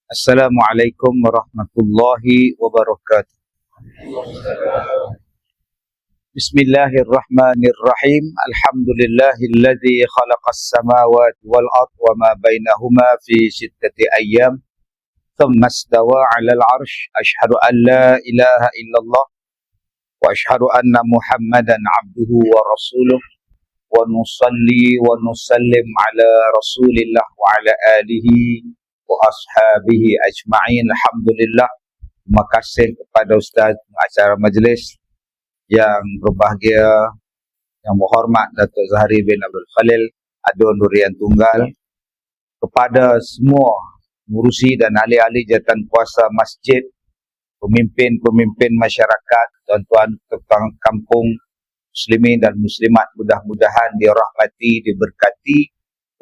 Assalamualaikum warahmatullahi wabarakatuh. Bismillahirrahmanirrahim. Alhamdulillahilladzi khalaqas samawati wal ard wa ma bainahuma fi sittati ayyam. Thumma istawa 'alal 'arsy. Asyhadu an la ilaha illallah wa asyhadu anna Muhammadan 'abduhu wa rasuluh. Wa nusalli wa nusallim 'ala Rasulillah wa 'ala alihi wa ashabihi ajma'in. Alhamdulillah. Terima kasih kepada Ustaz pengacara majlis yang berbahagia, yang berhormat Datuk Zahari bin Abdul Khalil Adun Durian Tunggal, kepada semua pengurusi dan ahli-ahli jawatan kuasa masjid, pemimpin-pemimpin masyarakat, tuan-tuan tukang kampung, muslimin dan muslimat, mudah-mudahan dirahmati, diberkati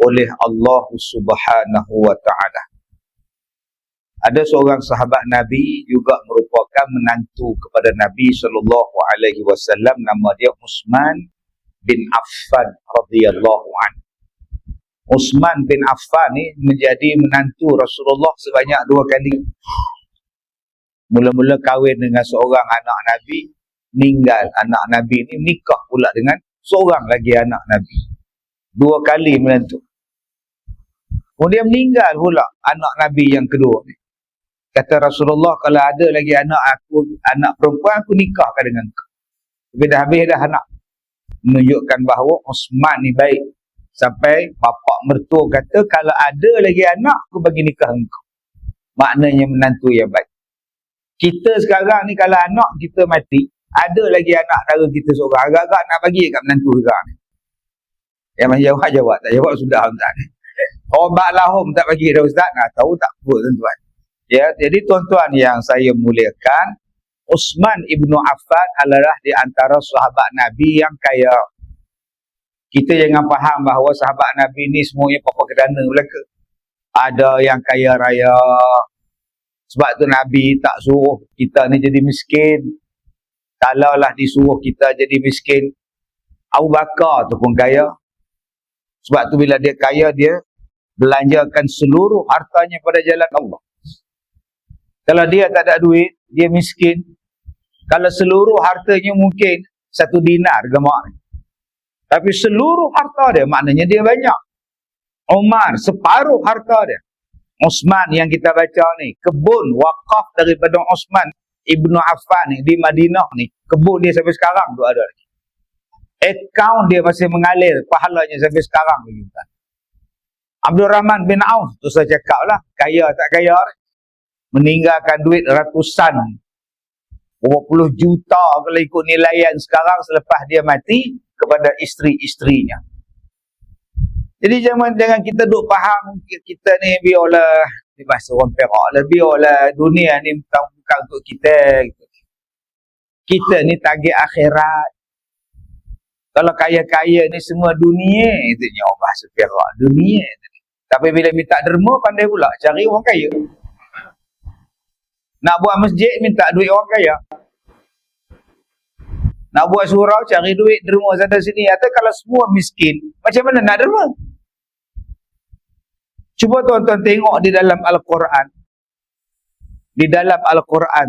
oleh Allah Subhanahu wa taala. Ada seorang sahabat Nabi juga merupakan menantu kepada Nabi SAW, nama dia Uthman bin Affan radhiyallahu anhu. Uthman bin Affan ni menjadi menantu Rasulullah sebanyak 2 kali. Mula-mula kahwin dengan seorang anak Nabi, meninggal anak Nabi ni, nikah pula dengan seorang lagi anak Nabi. 2 kali menantu. Kemudian meninggal pula anak Nabi yang kedua ni. Kata Rasulullah, kalau ada lagi anak perempuan, aku nikahkan dengan kau. Tapi dah habis dah anak. Menunjukkan bahawa Uthman ni baik. Sampai bapak mertua kata, kalau ada lagi anak, aku bagi nikah dengan kau. Maknanya menantu yang baik. Kita sekarang ni kalau anak kita mati, ada lagi anak dara kita seorang, agak-agak nak bagi kat menantu sekarang ni. Yang mana jawab, tak jawab sudah Ustaz. Obat lahum tak bagi dah Ustaz. Nah, tahu tak apa tuan-tuan. Ya, jadi tuan-tuan yang saya muliakan, Uthman ibnu Affan adalah di antara sahabat Nabi yang kaya. Kita jangan faham bahawa sahabat Nabi ni semuanya papa kedana belaka. Ada yang kaya raya. Sebab tu Nabi tak suruh kita ni jadi miskin. Kalaulah disuruh kita jadi miskin, Abu Bakar tu pun kaya. Sebab tu bila dia kaya, dia belanjakan seluruh hartanya pada jalan Allah. Kalau dia tak ada duit, dia miskin. Kalau seluruh hartanya mungkin 1 dinar gemak. Tapi seluruh harta dia, maknanya dia banyak. Umar, separuh harta dia. Uthman yang kita baca ni, kebun wakaf daripada Uthman ibnu Affan ni, di Madinah ni, kebun dia sampai sekarang tu ada lagi. Akaun dia masih mengalir, pahalanya sampai sekarang lagi. Abdul Rahman bin Auf, tu saya cakap lah, kaya tak kaya, meninggalkan duit ratusan, berapa puluh juta kalau ikut nilaian sekarang selepas dia mati kepada isteri-isterinya. Jadi jangan kita duk faham kita ni biarlah di bahasa orang Perak lah, biarlah dunia ni bukan untuk kita. Kita ni target akhirat. Kalau kaya-kaya ni semua dunia, itunya orang bahasa Perak, dunia. Tapi bila minta derma, pandai pula cari orang kaya. Nak buat masjid, minta duit orang kaya. Nak buat surau, cari duit, derma sana sini. Atau kalau semua miskin, macam mana nak derma? Cuba tuan-tuan tengok di dalam Al-Quran. Di dalam Al-Quran,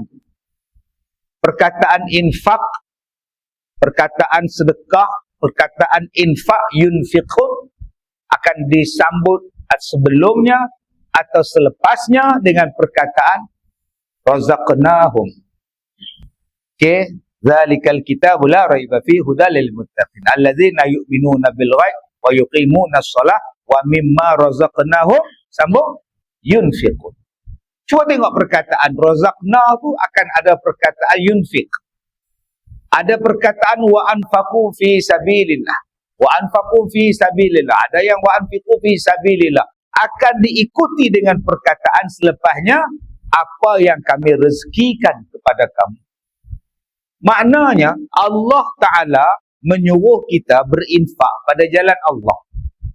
perkataan infak, perkataan sedekah, perkataan infak, yunfiqun, akan disambut sebelumnya atau selepasnya dengan perkataan razaqnahum. Okey, zalikal kitabu la raiba fihi hudal lil muttaqin alladzina yu'minuna bil ghaib wa yuqimuna shalah wa mimma razaqnahum sambung yunfiqun. Cuba tengok perkataan razaqna tu akan ada perkataan yunfiq. Ada perkataan wa anfaqu fi sabilillah. Wa anfaqu fi sabilillah. Ada yang wa anfiqu fi sabilillah. Akan diikuti dengan perkataan selepasnya, apa yang kami rezekikan kepada kamu. Maknanya Allah Ta'ala menyuruh kita berinfak pada jalan Allah.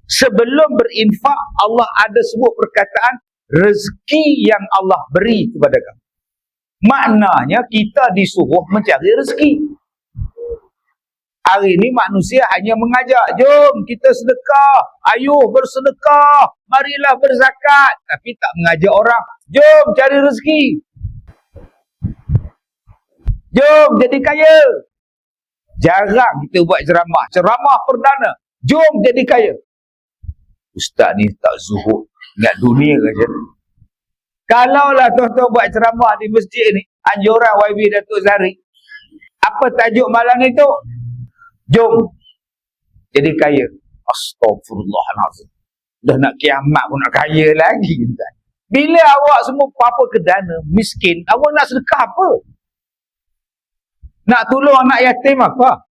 Sebelum berinfak, Allah ada sebut perkataan rezeki yang Allah beri kepada kamu. Maknanya kita disuruh mencari rezeki. Hari ini manusia hanya mengajak, jom kita sedekah, ayuh bersedekah, marilah berzakat. Tapi tak mengajak orang, jom cari rezeki. Jom jadi kaya. Jarang kita buat ceramah. Ceramah perdana, jom jadi kaya. Ustaz ni tak zuhud, ingat dunia saja. Kalaulah tuan-tuan buat ceramah di masjid ni, anjuran YB Datuk Zahri, apa tajuk malam itu? Jom jadi kaya. Astagfirullahalazim. Dah nak kiamat pun nak kaya lagi. Bila awak semua apa ke dana, miskin, awak nak sedekah apa? Nak tolong anak yatim apa?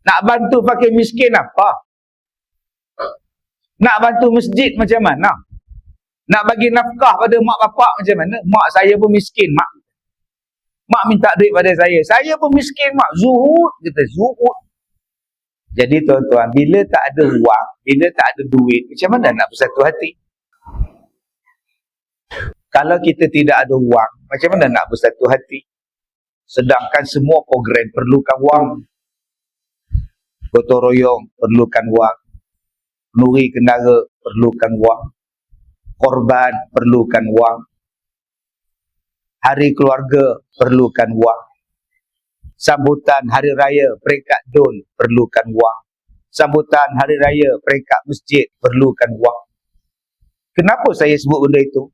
Nak bantu pakai miskin apa? Nak bantu masjid macam mana? Nak bagi nafkah pada mak bapak macam mana? Mak saya pun miskin, mak. Mak minta duit pada saya. Saya pun miskin, mak. Zuhud, kita zuhud. Jadi tuan-tuan, bila tak ada wang, bila tak ada duit, macam mana nak bersatu hati? Kalau kita tidak ada wang, macam mana nak bersatu hati? Sedangkan semua program perlukan wang. Gotong royong perlukan wang. Nuri kendara perlukan wang. Korban perlukan wang. Hari keluarga perlukan wang. Sambutan hari raya peringkat DUN perlukan wang. Sambutan hari raya peringkat masjid perlukan wang. Kenapa saya sebut benda itu?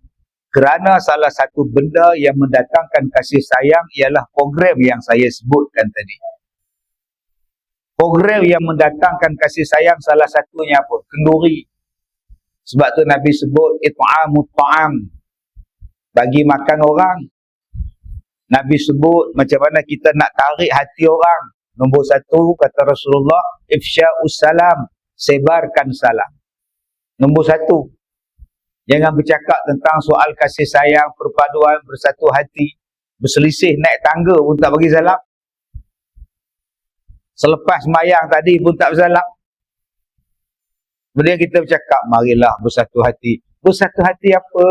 Kerana salah satu benda yang mendatangkan kasih sayang ialah program yang saya sebutkan tadi. Program yang mendatangkan kasih sayang salah satunya apa? Kenduri. Sebab tu Nabi sebut it'amut ta'am, bagi makan orang. Nabi sebut macam mana kita nak tarik hati orang. Nombor satu, kata Rasulullah, ifsya'us salam, sebarkan salam. Nombor satu, jangan bercakap tentang soal kasih sayang, perpaduan, bersatu hati. Berselisih naik tangga pun tak bagi salam. Selepas sembahyang tadi pun tak bersalam. Kemudian kita bercakap, marilah bersatu hati. Bersatu hati apa?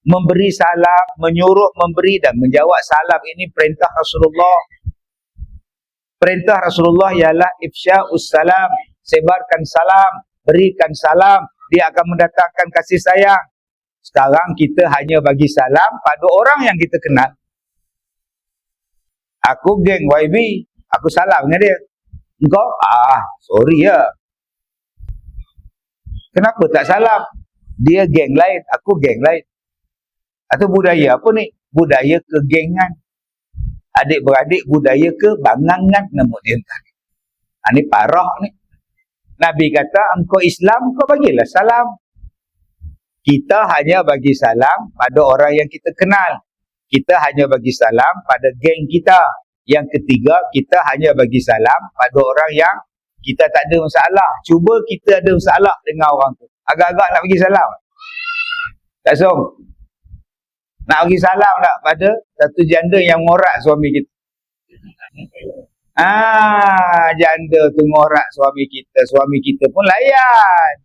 Memberi salam, menyuruh memberi dan menjawab salam. Ini perintah Rasulullah. Perintah Rasulullah ialah ifsya'us salam, sebarkan salam, berikan salam. Dia akan mendatangkan kasih sayang. Sekarang kita hanya bagi salam pada orang yang kita kenal. Aku geng YB, aku salam dengan dia. Engkau? Sorry ya. Kenapa tak salam? Dia geng lain, aku geng lain. Atau budaya apa ni? Budaya kegengan. Adik-beradik budaya kebangangan nama dia. Ini parah ni. Nabi kata, engkau Islam, kau bagilah salam. Kita hanya bagi salam pada orang yang kita kenal. Kita hanya bagi salam pada geng kita. Yang ketiga, kita hanya bagi salam pada orang yang kita tak ada masalah. Cuba kita ada masalah dengan orang tu. Agak-agak nak bagi salam. Tak song. Nak bagi salam tak pada satu janda yang ngorak suami kita. Janda tu ngorak suami kita. Suami kita pun layan.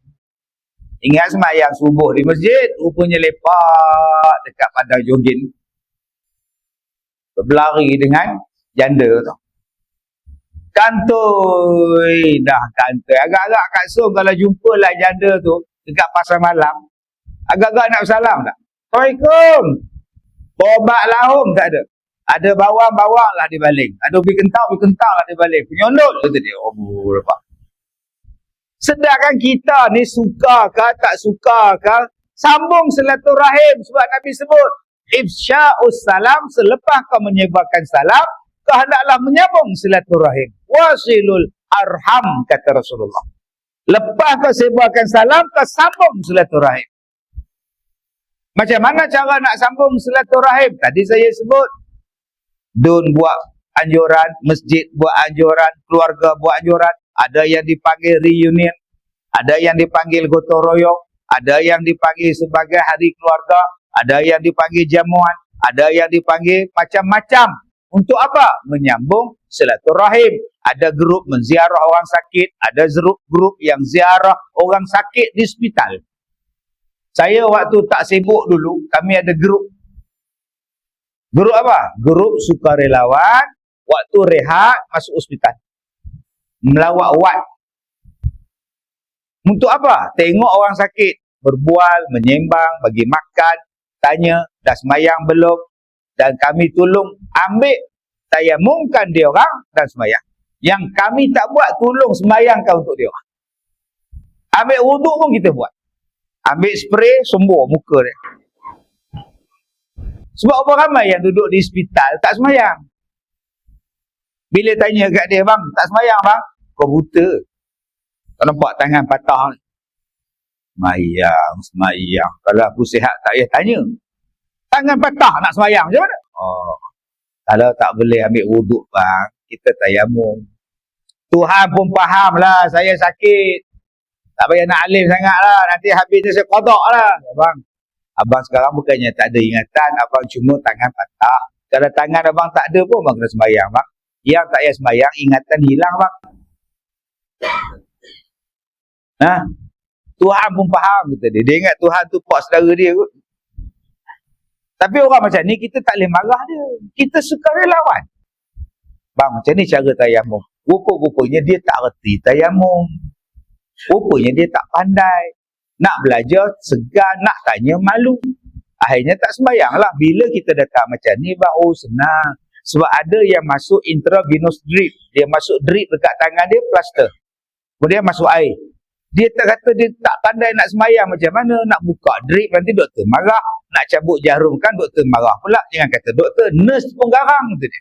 Ingat sembahyang subuh di masjid, rupanya lepak dekat padang jogging. Berlari dengan janda tu. Kantoi. Dah kantoi. Agak-agak Kak Som kalau jumpa lah janda tu dekat pasar malam, agak-agak nak bersalam tak? Assalamualaikum. Bobat lahum tak ada. Ada bawang-bawang lah di baling. Ada ubi kentang lah di baling. Penyondol kata dia. Lepas. Sedangkan kita ni suka ke tak suka ke, sambung silaturahim. Sebab Nabi sebut, ifsya'us salam, selepas kau menyebarkan salam, kau hendaklah menyambung silaturahim. Wasilul arham, kata Rasulullah. Lepas kau sebarkan salam, kau sambung silaturahim. Macam mana cara nak sambung silaturahim? Tadi saya sebut, DUN buat anjuran, masjid buat anjuran, keluarga buat anjuran. Ada yang dipanggil reunion, ada yang dipanggil gotong royong, ada yang dipanggil sebagai hari keluarga, ada yang dipanggil jamuan, ada yang dipanggil macam-macam. Untuk apa? Menyambung silaturahim. Ada grup menziarah orang sakit, ada grup yang ziarah orang sakit di hospital. Saya waktu tak sibuk dulu, kami ada grup. Grup apa? Grup sukarelawan waktu rehat masuk hospital. melawat wat. Untuk apa? Tengok orang sakit, berbual, menyembang, bagi makan, tanya, dah semayang belum? Dan kami tolong ambil tayamumkan dia orang dan semayang. Yang kami tak buat, tolong semayangkan untuk dia orang. Ambil wuduk pun kita buat. Ambil spray, sembuh muka dia. Sebab orang ramai yang duduk di hospital tak semayang. Bila tanya kat dia, bang, tak semayang bang? Kau buta. Kau nampak tangan patah ni. Semayang. Kalau aku sihat tak payah tanya. Tangan patah nak semayang macam mana? Oh, kalau tak boleh ambil wuduk bang, kita tayamum. Tuhan pun faham lah saya sakit. Tak payah nak alim sangat lah. Nanti habisnya saya qada lah. Abang, abang sekarang bukannya tak ada ingatan. Abang cuma tangan patah. Kalau tangan abang tak ada pun abang kena semayang bang. Yang tak payah semayang, ingatan hilang bang. Nah, Tuhan pun faham kita dia. Dia ingat Tuhan tu pak saudara dia kot. Tapi orang macam ni kita tak boleh marah dia. Kita suka relawan. Bang, macam ni cara tayamum. Rupanya dia tak reti tayamum. Rupanya dia tak pandai. Nak belajar segan, nak tanya malu. Akhirnya tak sembayang lah. Bila kita datang macam ni, bang, oh senang. Sebab ada yang masuk intravenous drip. Dia masuk drip dekat tangan dia, plaster. Kemudian masuk air. Dia tak kata dia tak pandai nak semayang macam mana. Nak buka drip, nanti doktor marah. Nak cabut jarum kan doktor marah pula. Jangan kata doktor, nurse pun garang. Dia.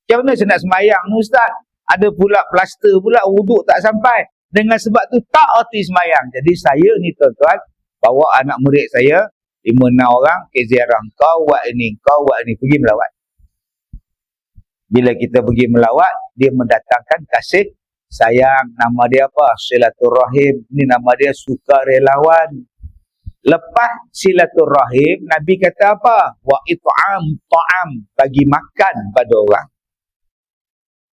Macam mana saya nak semayang ni ustaz? Ada pula plaster pula, wuduk tak sampai. Dengan sebab tu tak erti semayang. Jadi saya ni tuan-tuan, bawa anak murid saya, 5-6 orang, ke ziarah kau buat ini, pergi melawat. Bila kita pergi melawat, dia mendatangkan kasih sayang. Nama dia apa? Silaturahim. Ini nama dia sukarelawan. Lepas silaturahim, Nabi kata apa? Wa it'am ta'am, bagi makan pada orang.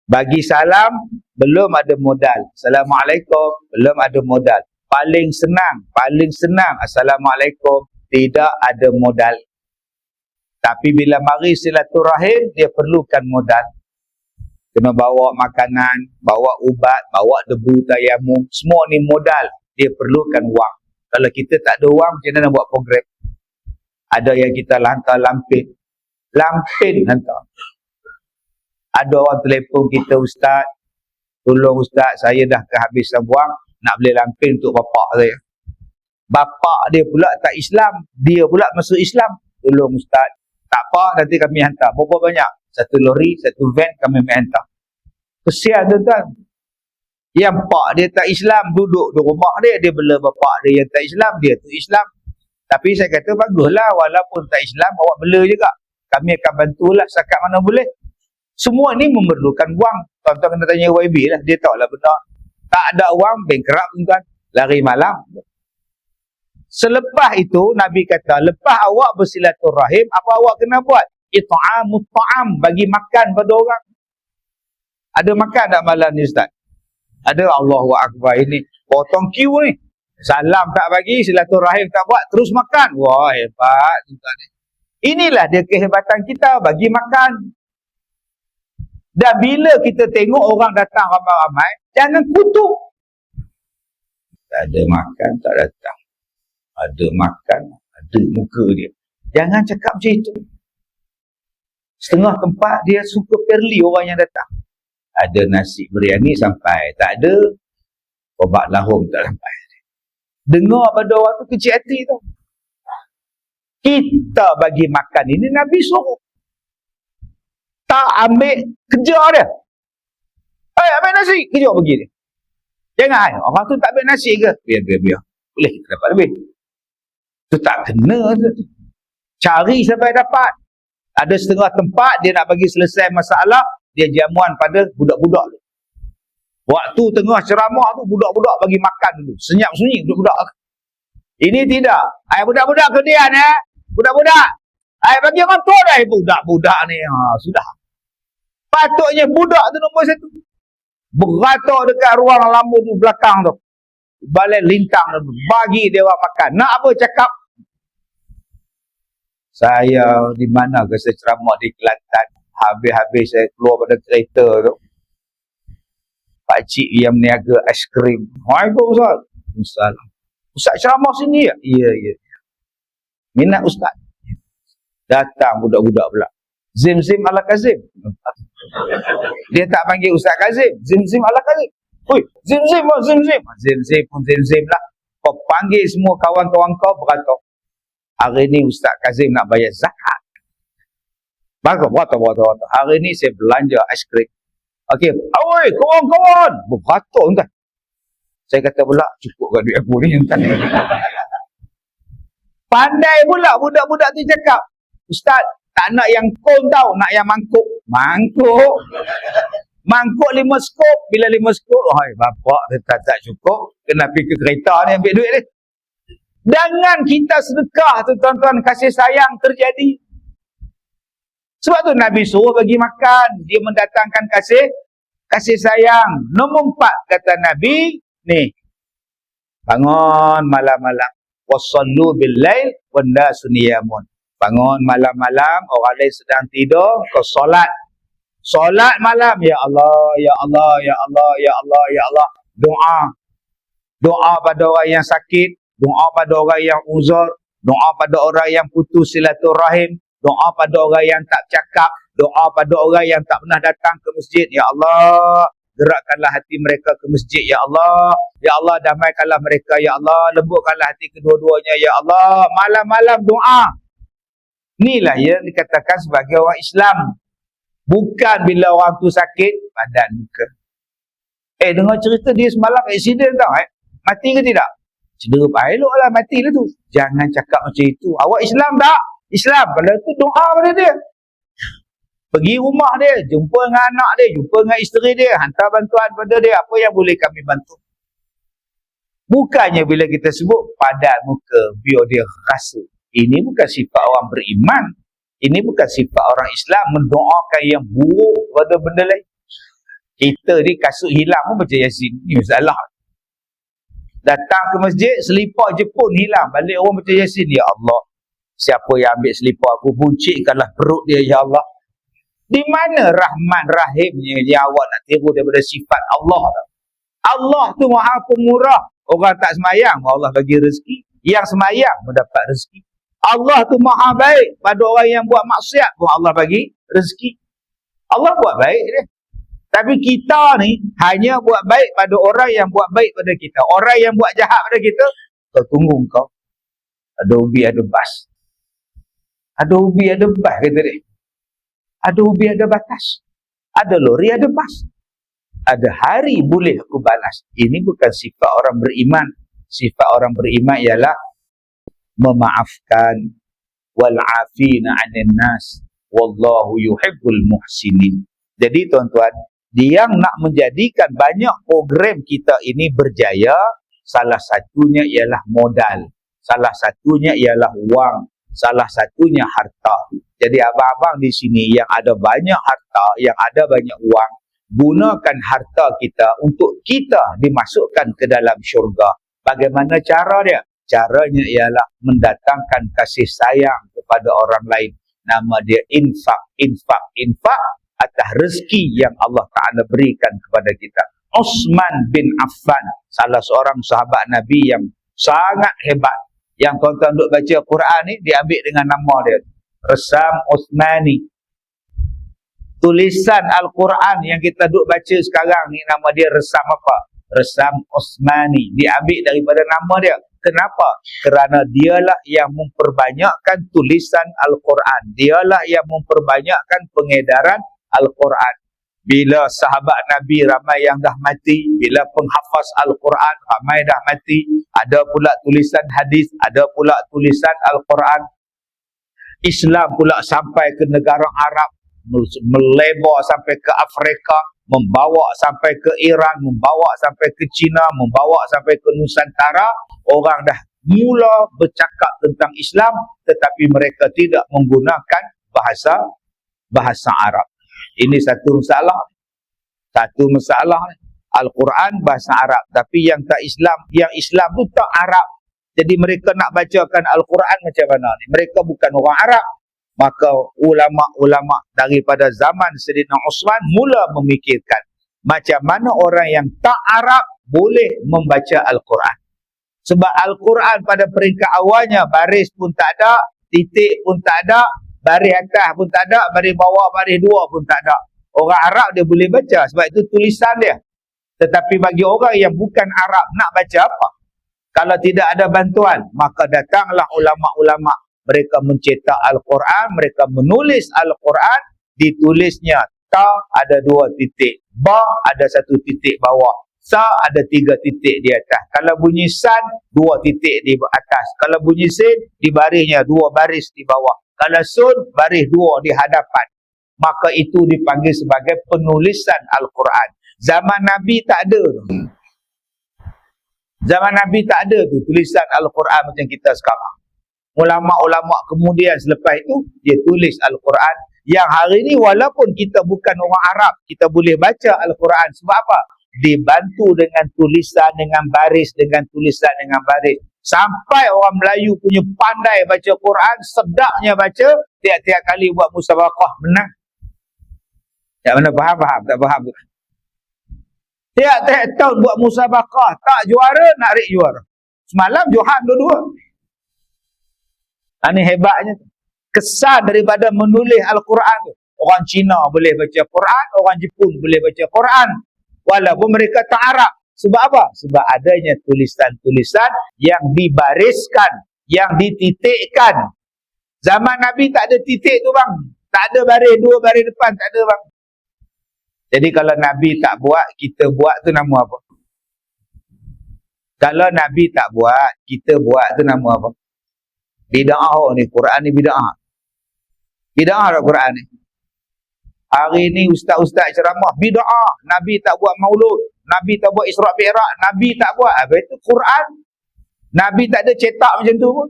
Bagi salam, belum ada modal. Assalamualaikum, belum ada modal. Paling senang. Assalamualaikum, tidak ada modal. Tapi bila mari silaturahim, dia perlukan modal. Kena bawa makanan, bawa ubat, bawa debu tayamum. Semua ni modal. Dia perlukan wang. Kalau kita tak ada wang, macam mana nak buat program? Ada yang kita hantar lampin. Lampin hantar. Ada orang telefon kita, ustaz, tolong ustaz, saya dah kehabisan wang, nak beli lampin untuk bapak saya. Bapak dia pula tak Islam, dia pula masuk Islam. Tolong ustaz. Tak apa, nanti kami hantar. Berapa banyak? 1 lori, 1 van, kami hantar. Kesian tuan-tuan. Yang pak dia tak Islam, duduk di rumah dia, dia bela bapak dia yang tak Islam, dia tu Islam. Tapi saya kata baguslah, walaupun tak Islam, awak bela juga. Kami akan bantulah setakat mana boleh. Semua ni memerlukan wang. Tuan-tuan kena tanya YB lah, dia tahulah benar. Tak ada wang, bankrupt tuan-tuan. Lari malam. Selepas itu, Nabi kata, lepas awak bersilaturahim, apa awak kena buat? It'amut ta'am, bagi makan pada orang. Ada makan tak malam ni ustaz? Ada. Allahu Akbar, ini potong queue ni. Salam tak bagi, silaturahim tak buat, terus makan. Wah, hebat tuan-tuan. Inilah dia kehebatan kita, bagi makan. Dan bila kita tengok orang datang ramai-ramai, jangan kutuk. Tak ada makan, tak datang. Ada makan, ada muka dia. Jangan cakap macam itu. Setengah tempat dia suka perli orang yang datang. Ada nasi biryani sampai, tak ada obat lahum tak sampai. Dengar pada orang tu kecil hati tu. Kita bagi makan ini Nabi suruh. Tak ambil, kejar dia. Ambil nasi, kejar pergi dia. Jangan, orang tu tak ambil nasi ke? Biar. Boleh kita dapat lebih. Tu tak kena tu. Cari sampai dapat. Ada setengah tempat dia nak bagi selesai masalah, dia jamuan pada budak-budak tu. Waktu tengah ceramah tu, budak-budak bagi makan dulu. Senyap sunyi budak-budak. Ini tidak. Budak-budak kedian budak-budak. Bagi orang tua dah budak-budak ni. Sudah. Patutnya budak tu nombor 1. Beratur dekat ruang lampu tu belakang tu. Balik lintang tu. Bagi dia orang makan. Nak apa cakap? Saya di mana ke saya ceramah di Kelantan. Habis-habis saya keluar pada kereta tu. pakcik yang meniaga aiskrim. Waalaikumsalam. Waalaikumsalam. Ustaz ceramah sini ya? Ya, ya. Minat Ustaz. Datang budak-budak pula. Zim-zim ala Kazim. Dia tak panggil Ustaz Kazim. Zim-zim ala Kazim. Oi, zim-zim, zim-zim. Zim-zim pun zim-zim lah. Kau panggil semua kawan-kawan kau beratur. Hari ni Ustaz Kazim nak bayar zakat. Beratur. Hari ni saya belanja aiskrim. Okey, oi, kawan-kawan. Beratur entah. Saya kata pula, cukup kat duit aku ni entah. Pandai pula budak-budak tu cakap. Ustaz, tak nak yang kon tau, nak yang mangkuk. Mangkuk 5 skop. Bila 5 skop, bapak tak cukup, kena pergi ke kereta ni ambil duit ni. Jangan kita sedekah tu tuan-tuan, kasih sayang terjadi. Sebab tu Nabi suruh bagi makan, dia mendatangkan kasih sayang. Nombor 4 kata Nabi, ni, bangun malam-malam, wasallu bil lail wan nasu niyamun. Bangun malam-malam, orang lain sedang tidur, kau solat. Solat malam, ya Allah, ya Allah, ya Allah, ya Allah, ya Allah. Doa. Doa pada orang yang sakit, doa pada orang yang uzur, doa pada orang yang putus silaturahim, doa pada orang yang tak cakap, doa pada orang yang tak pernah datang ke masjid. Ya Allah, gerakkanlah hati mereka ke masjid, ya Allah. Ya Allah, damaikanlah mereka, ya Allah. Lembutkanlah hati kedua-duanya, ya Allah. Malam-malam doa. Inilah yang dikatakan sebagai orang Islam. Bukan bila orang tu sakit, badan muka. Dengar cerita dia semalam aksiden tau. Mati ke tidak? Cedera elok lah, mati lah tu. Jangan cakap macam itu. Awak Islam tak? Islam. Kalau tu doa pada dia. Pergi rumah dia, jumpa dengan anak dia, jumpa dengan isteri dia, hantar bantuan pada dia. Apa yang boleh kami bantu? Bukannya bila kita sebut padat muka, biar dia rasa. Ini bukan sifat orang beriman. Ini bukan sifat orang Islam mendoakan yang buruk pada benda lain. Kita ni kasut hilang pun baca Yasin. Ini masalah. Datang ke masjid, selipar je pun hilang. Balik orang baca Yasin. Ya Allah, siapa yang ambil selipar aku, buncitkanlah perut dia, ya Allah. Di mana rahman rahimnya yang awak nak tiru daripada sifat Allah? Allah tu maha pemurah. Orang tak semayang, Allah bagi rezeki. Yang semayang mendapat rezeki. Allah tu maha baik. Pada orang yang buat maksiat pun Allah bagi rezeki. Allah buat baik dia. Tapi kita ni hanya buat baik pada orang yang buat baik pada kita. Orang yang buat jahat pada kita, kau tunggu kau. Ada ubi ada bas. Ada ubi ada bas kata dia. Ada ubi ada batas. Ada lori ada bas. Ada hari boleh aku balas. Ini bukan sifat orang beriman. Sifat orang beriman ialah memaafkan, wal'afina 'anil nas, wallahu yuhibbul muhsinin. Jadi tuan-tuan, yang nak menjadikan banyak program kita ini berjaya, salah satunya ialah modal, salah satunya ialah wang, salah satunya harta. Jadi abang-abang di sini yang ada banyak harta, yang ada banyak wang, gunakan harta kita untuk kita dimasukkan ke dalam syurga. Bagaimana cara dia? Caranya ialah mendatangkan kasih sayang kepada orang lain. Nama dia infak atas rezeki yang Allah Ta'ala berikan kepada kita. Uthman bin Affan, salah seorang sahabat Nabi yang sangat hebat. Yang tuan-tuan duk baca Quran ni, diambil dengan nama dia. Resam Uthmani. Tulisan Al-Quran yang kita duk baca sekarang ni, nama dia resam apa? Resam Uthmani. Diambil daripada nama dia. Kenapa? Kerana dialah yang memperbanyakkan tulisan Al-Quran. Dialah yang memperbanyakkan pengedaran Al-Quran. Bila sahabat Nabi ramai yang dah mati, bila penghafaz Al-Quran ramai dah mati, ada pula tulisan hadis, ada pula tulisan Al-Quran. Islam pula sampai ke negara Arab, melebar sampai ke Afrika, membawa sampai ke Iran, membawa sampai ke China, membawa sampai ke Nusantara. Orang dah mula bercakap tentang Islam, tetapi mereka tidak menggunakan bahasa Arab. Ini satu masalah. Satu masalah. Al-Quran bahasa Arab, tapi yang tak Islam, yang Islam tu tak Arab. Jadi mereka nak bacakan Al-Quran macam mana ni? Mereka bukan orang Arab. Maka ulama-ulama daripada zaman Sayyidina Uthman mula memikirkan, macam mana orang yang tak Arab boleh membaca Al-Quran. Sebab Al-Quran pada peringkat awalnya baris pun tak ada, titik pun tak ada, baris atas pun tak ada, baris bawah, baris dua pun tak ada. Orang Arab dia boleh baca sebab itu tulisan dia. Tetapi bagi orang yang bukan Arab nak baca apa? Kalau tidak ada bantuan, maka datanglah ulama-ulama. Mereka mencetak Al-Quran, mereka menulis Al-Quran, ditulisnya ta ada 2 titik, ba ada 1 titik bawah, sa ada 3 titik di atas. Kalau bunyi san, 2 titik di atas. Kalau bunyi sin, di barisnya 2 baris di bawah. Kalau sun, baris 2 di hadapan. Maka itu dipanggil sebagai penulisan Al-Quran. Zaman Nabi tak ada tu. Zaman Nabi tak ada tu tulisan Al-Quran macam kita sekarang. Ulama-ulama kemudian selepas itu dia tulis Al-Quran yang hari ini walaupun kita bukan orang Arab, kita boleh baca Al-Quran. Sebab apa? Dibantu dengan tulisan, dengan baris, dengan tulisan, dengan baris. Sampai orang Melayu punya pandai baca Quran, sedapnya baca, tiap-tiap kali buat musabaqah menang. Tak mana faham? Tak faham. Tiap-tiap tahun buat musabaqah, tak juara, nak rik juara. Semalam Johan dua-dua. Ini hebatnya. Kesan daripada menulis Al-Quran tu. Orang Cina boleh baca Quran, orang Jepun boleh baca Quran. Walaupun mereka tak Arab. Sebab apa? Sebab adanya tulisan-tulisan yang dibariskan, yang dititikkan. Zaman Nabi tak ada titik tu bang. Tak ada baris 2 baris depan, tak ada bang. Jadi kalau Nabi tak buat, kita buat tu nama apa? Kalau Nabi tak buat, kita buat tu nama apa? Bida'ah ni, Quran ni bida'ah. Bida'ah tak Quran ni? Hari ni ustaz-ustaz ceramah, bida'ah. Nabi tak buat maulud. Nabi tak buat Isra' Mi'raj. Nabi tak buat. Apa itu Quran? Nabi tak ada cetak macam tu pun.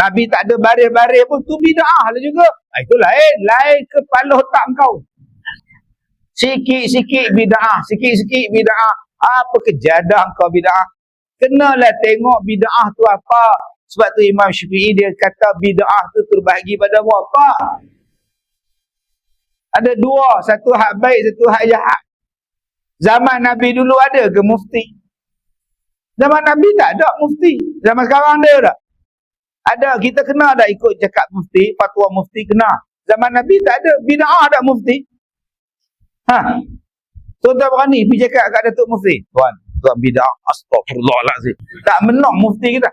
Nabi tak ada baris-baris pun. Tu bida'ah lah juga. Itu lain. Lain kepala otak kau. Sikit-sikit bida'ah. Sikit-sikit bida'ah. Apa kejadah kau bida'ah? Kenalah tengok bida'ah tu apa. Sebab tu Imam Syafi'i dia kata bida'ah tu terbahagi pada apa? Ada 2. Satu hak baik, satu hak jahat. Zaman Nabi dulu ada ke mufti? Zaman Nabi tak ada mufti. Zaman sekarang ada tak? Ada. Kita kena tak ikut cakap mufti, fatwa mufti kena. Zaman Nabi tak ada. Bida'ah tak mufti? Tuan-tuan berani pergi cakap kat Datuk Mufti? Tuan bida'ah. Astagfirullahaladzim. Tak menang mufti kita.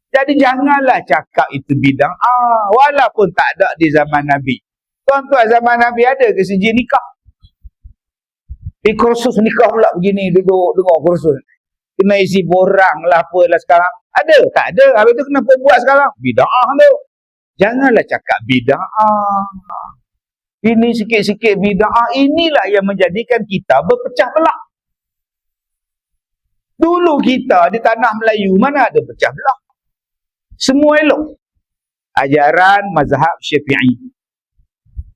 Jadi janganlah cakap itu bida'ah. Walaupun tak ada di zaman Nabi. Tuan-tuan zaman Nabi ada ke siji nikah? Di kursus nikah pula begini, duduk dengar kursus. Kena isi borang lah apalah sekarang. Ada? Tak ada. Habis tu kenapa buat sekarang? Bida'ah tu. Janganlah cakap bida'ah. Ini sikit-sikit bida'ah. Inilah yang menjadikan kita berpecah belah. Dulu kita di tanah Melayu mana ada pecah belah? Semua elok. Ajaran mazhab Syafi'i.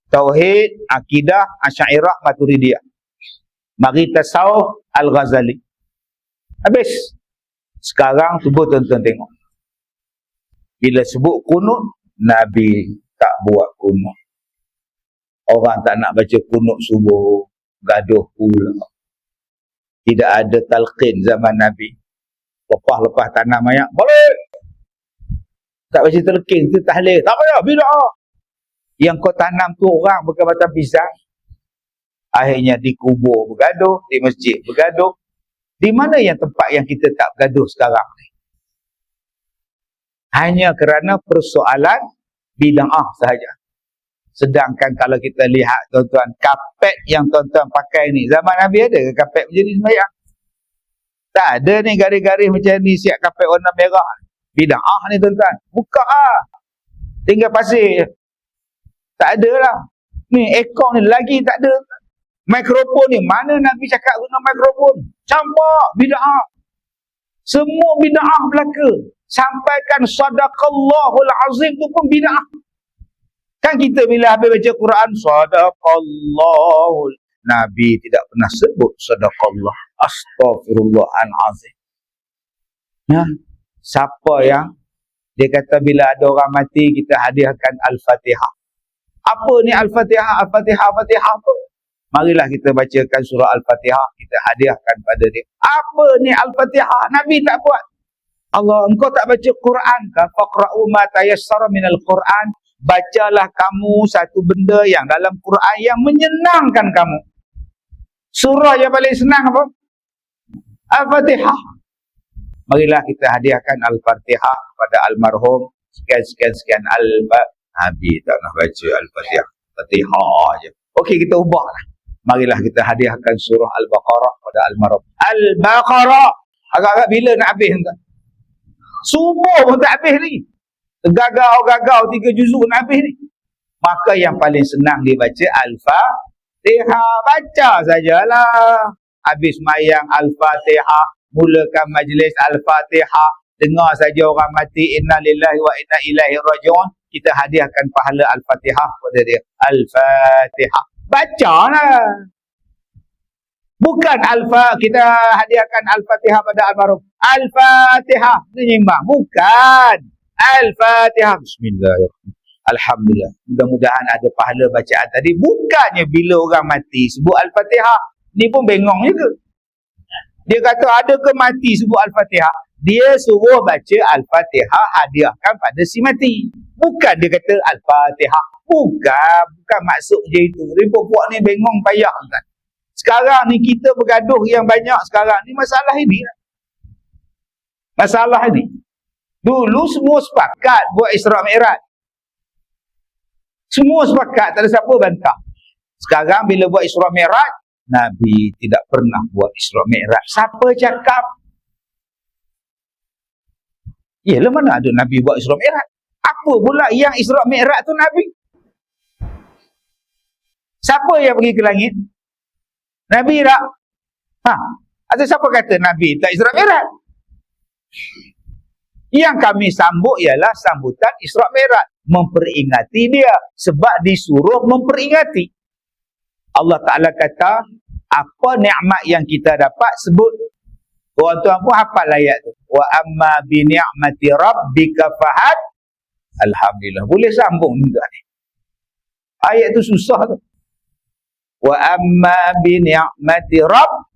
Tauhid, akidah, Asy'ariyah, Maturidiyah. Mari tasawuf Al-Ghazali. Habis. Sekarang cuba tuan-tuan tengok. Bila sebut kunut, Nabi tak buat kunut. Orang tak nak baca kunut subuh, gaduh pula. Tidak ada talqin zaman Nabi. Lepas tanam ayat, balik. Tak baca talqin, itu tahlil. Tak payah, bida'ah. Yang kau tanam tu orang bukan batang pisang. Akhirnya di kubur bergaduh, di masjid bergaduh. Di mana yang tempat yang kita tak bergaduh sekarang ni? Hanya kerana persoalan bida'ah sahaja. Sedangkan kalau kita lihat tuan-tuan, kapet yang tuan-tuan pakai ni, zaman Nabi ada ke kapet macam ni sembahyang? Tak ada ni garis-garis macam ni, siap kapet warna merah. Bida'ah ni tuan-tuan. Buka lah. Tinggal pasir. Tak ada lah. Ni ekor ni lagi tak ada. Mikrofon ni, mana Nabi cakap guna mikrofon? Campak, bida'ah. Semua bida'ah belaka. Sampaikan sadaqallahul azim tu pun bida'ah. Kan kita bila habis baca Quran, sadaqallahul. Nabi tidak pernah sebut sadaqallah. Astaghfirullahalazim. Nah, siapa yang dia kata bila ada orang mati kita hadiahkan Al-Fatihah. Apa ni Al-Fatihah? Al-Fatihah apa? Marilah kita bacakan surah Al-Fatihah, kita hadiahkan pada dia. Apa ni Al-Fatihah? Nabi tak buat. Allah, engkau tak baca Quran ke? Faqra'u ma tayassara minal Quran. Bacalah kamu satu benda yang dalam Quran yang menyenangkan kamu. Surah yang paling senang apa? Al-Fatihah. Marilah kita hadiahkan Al-Fatihah pada almarhum. Sekian Nabi tak nak baca Al-Fatihah. Fatihah je. Okey, kita ubahlah. Marilah kita hadiahkan surah Al-Baqarah pada almarhum. Al-Baqarah. Agak-agak bila nak habis entah? Subuh pun tak habis ni. Gagau 3 juzuk nak habis ni. Maka yang paling senang dibaca Al-Fatihah. Baca sajalah. Habis mayang Al-Fatihah. Mulakan majlis Al-Fatihah. Dengar saja orang mati. Inna lillahi wa inna ilaihi raji'un. Kita hadiahkan pahala Al-Fatihah pada dia. Al-Fatihah. Bacalah. Bukan kita hadiahkan Al-Fatihah pada almarhum. Al-Fatihah. Menyimbang. Bukan. Al-Fatihah. Bismillahirrahmanirrahim. Alhamdulillah. Mudah-mudahan ada pahala bacaan tadi. Bukannya bila orang mati sebut Al-Fatihah. Ni pun bengong juga. Dia kata ada ke mati sebut Al-Fatihah. Dia suruh baca Al-Fatihah hadiahkan pada si mati. Bukan dia kata Al-Fatihah. Bukan maksud je itu. Puak ni bengong payah kan. Sekarang ni kita bergaduh yang banyak sekarang ni masalah ini. Masalah ini. Dulu semua sepakat buat Isra' Mi'raj. Semua sepakat, tak ada siapa bantah. Sekarang bila buat Isra' Mi'raj, Nabi tidak pernah buat Isra' Mi'raj. Siapa cakap? Yalah, mana ada Nabi buat Isra' Mi'raj? Apa pula yang Isra' Mi'raj tu Nabi? Siapa yang pergi ke langit? Nabi tak? Atau siapa kata Nabi tak Isra' Mi'raj? Yang kami sambut ialah sambutan Isra' Mi'raj. Memperingati dia. Sebab disuruh memperingati. Allah Ta'ala kata, apa nikmat yang kita dapat sebut. Tuan-tuan pun hafal ayat tu. Wa amma bi ni'mati rabbika fahad. Alhamdulillah. Boleh sambung juga ni. Ayat tu susah tu. Wa amma bi ni'mati rabb.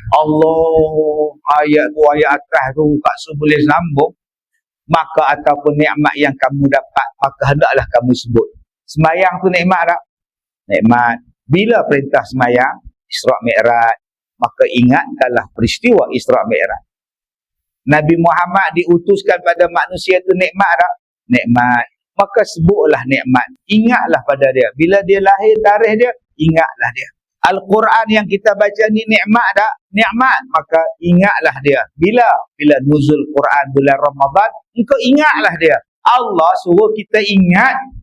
Allah. Ayat tu, ayat atas tu tak boleh sambung. Maka ataupun nikmat yang kamu dapat, maka hendaklah kamu sebut. Semayang tu nikmat tak? Nikmat. Bila perintah semayang Isra' Mi'raj, maka ingatkanlah peristiwa Isra' Mi'raj. Nabi Muhammad diutuskan pada manusia itu nikmat tak? Nikmat. Maka sebutlah nikmat. Ingatlah pada dia. Bila dia lahir, tarikh dia, ingatlah dia. Al-Quran yang kita baca ni nikmat tak? Nikmat. Maka ingatlah dia. Bila nuzul Quran bulan Ramadan, engkau ingatlah dia. Allah suruh kita ingat.